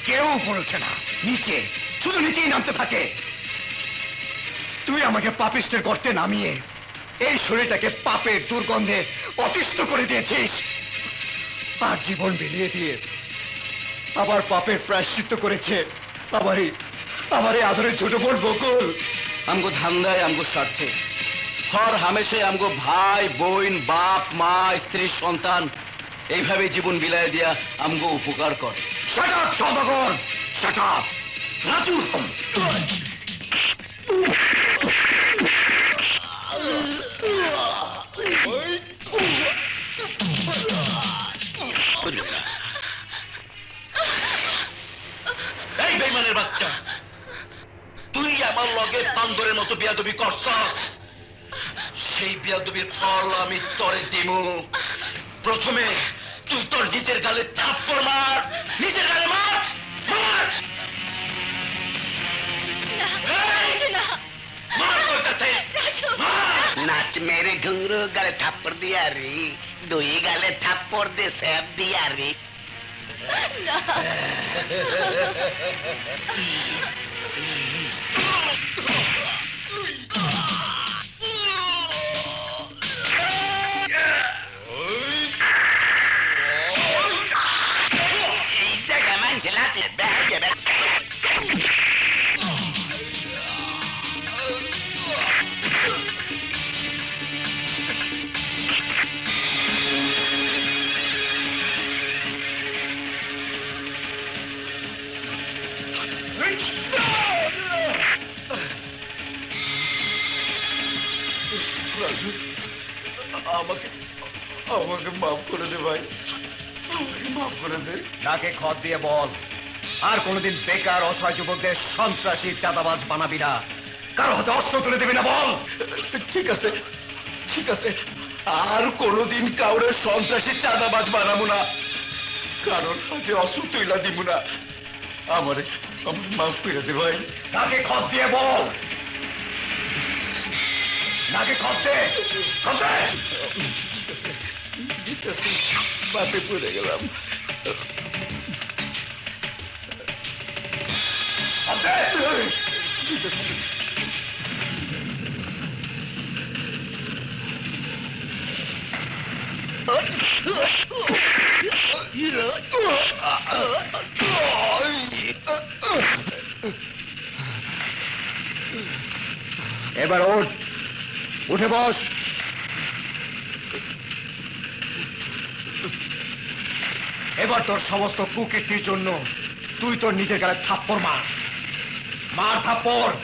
কেউ উপরে ওঠে না, নিচে, শুধু নিচেই নামতে থাকে। তুই আমাকে পাপিষ্টের গর্তে নামিয়ে এই শরীরটাকে পাপের দুর্গন্ধে অতিষ্ঠ করে দিয়েছিস। আর জীবন বিলিয়ে দিয়ে আবার পাপের প্রায়শ্চিত্ত করেছে আমার এই আদরের ছোট বোন বকুল। আমগো ধান্দায়, আমগো স্বার্থে হর হামেশাই আমগো ভাই বোন, বাপ মা, স্ত্রী, সন্তান এইভাবে জীবন বিলায় দিয়া আমগো উপকার করে। শাট আপ সওদাগর, শাট আপ। রাজু, এই বেইমানের বাচ্চা, তুই আমার লগে বান্দরের মতো বিয়াদবি করছস। সেই বিয়াদবির ফল আমি তরে দিমু। প্রথমে তুই তোর নিজের গালে থাপ্পড় মার, নিজের গালে মার, মার। नाच मेरे घुंगरू गले थप्पड़ दिया रे, दुई गले थप्पड़ दे सैब दिया रे। ऐसा गमन चलाते बैठ जा। রাজু, আমাকে মাফ করে দে ভাই, আমাকে মাফ করে দে। নাকে খত দিয়ে বল, আর কোনোদিন বেকার অসহায় যুবকদের সন্ত্রাসী, চাঁদাবাজ বানাবি না, কারো হাতে অস্ত্র তুলে দিবি না, বল। ঠিক আছে, ঠিক আছে, আর কোনোদিন কাউরে সন্ত্রাসী, চাঁদাবাজ বানাবো না, কারোর হাতে অস্ত্র তুইলা দিব না। আমারে মাফ করে দে ভাই। নাকে খত দিয়ে বল, নাকে খত দে, খত দে। ঠিক আছে, দিতেছি, বাপে পড়ে গেলাম। খত দে। দিতেছি। এবার ওঠ, উঠে বস। এবার তোর সমস্ত কুকীর্তির জন্য তুই তোর নিজের গালে থাপ্পড় মার, মার থাপ্পড়।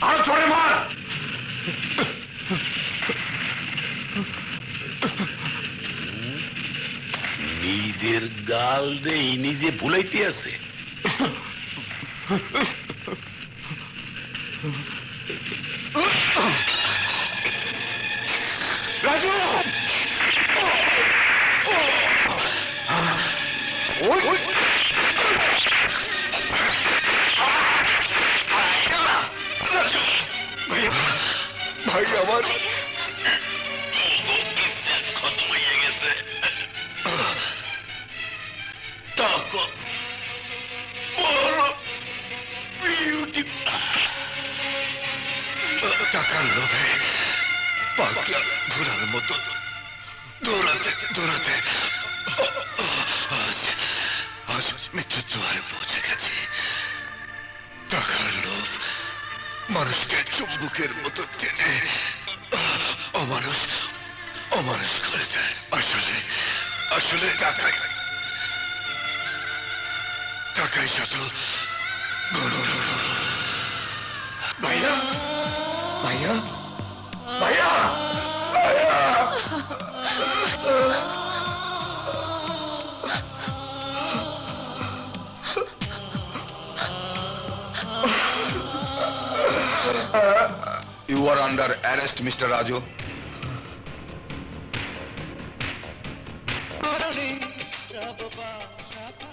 আরো জোরে মার। নিজের গাল দেই নিজে ভুলাইতে আছে। রাজু, ভাই আমার খতম হয়ে গেছে। টাকা বড় বিউটি টাকার লোভে পাগলা ঘোড়ার মতো দৌড়াতে দৌড়াতে আজ আজ মৃত্যুর দুয়ারে পৌঁছে গেছি। টাকার লোভ মানুষকে চুম্বুকের মতো টেনে অমানুষ অমানুষ করে দেয়। আসলে আসলে টাকাই টাকাই যত ভাইয়া ভাইয়া ভাইয়া ভাইয়া You are under arrest, Mr. Raju. सब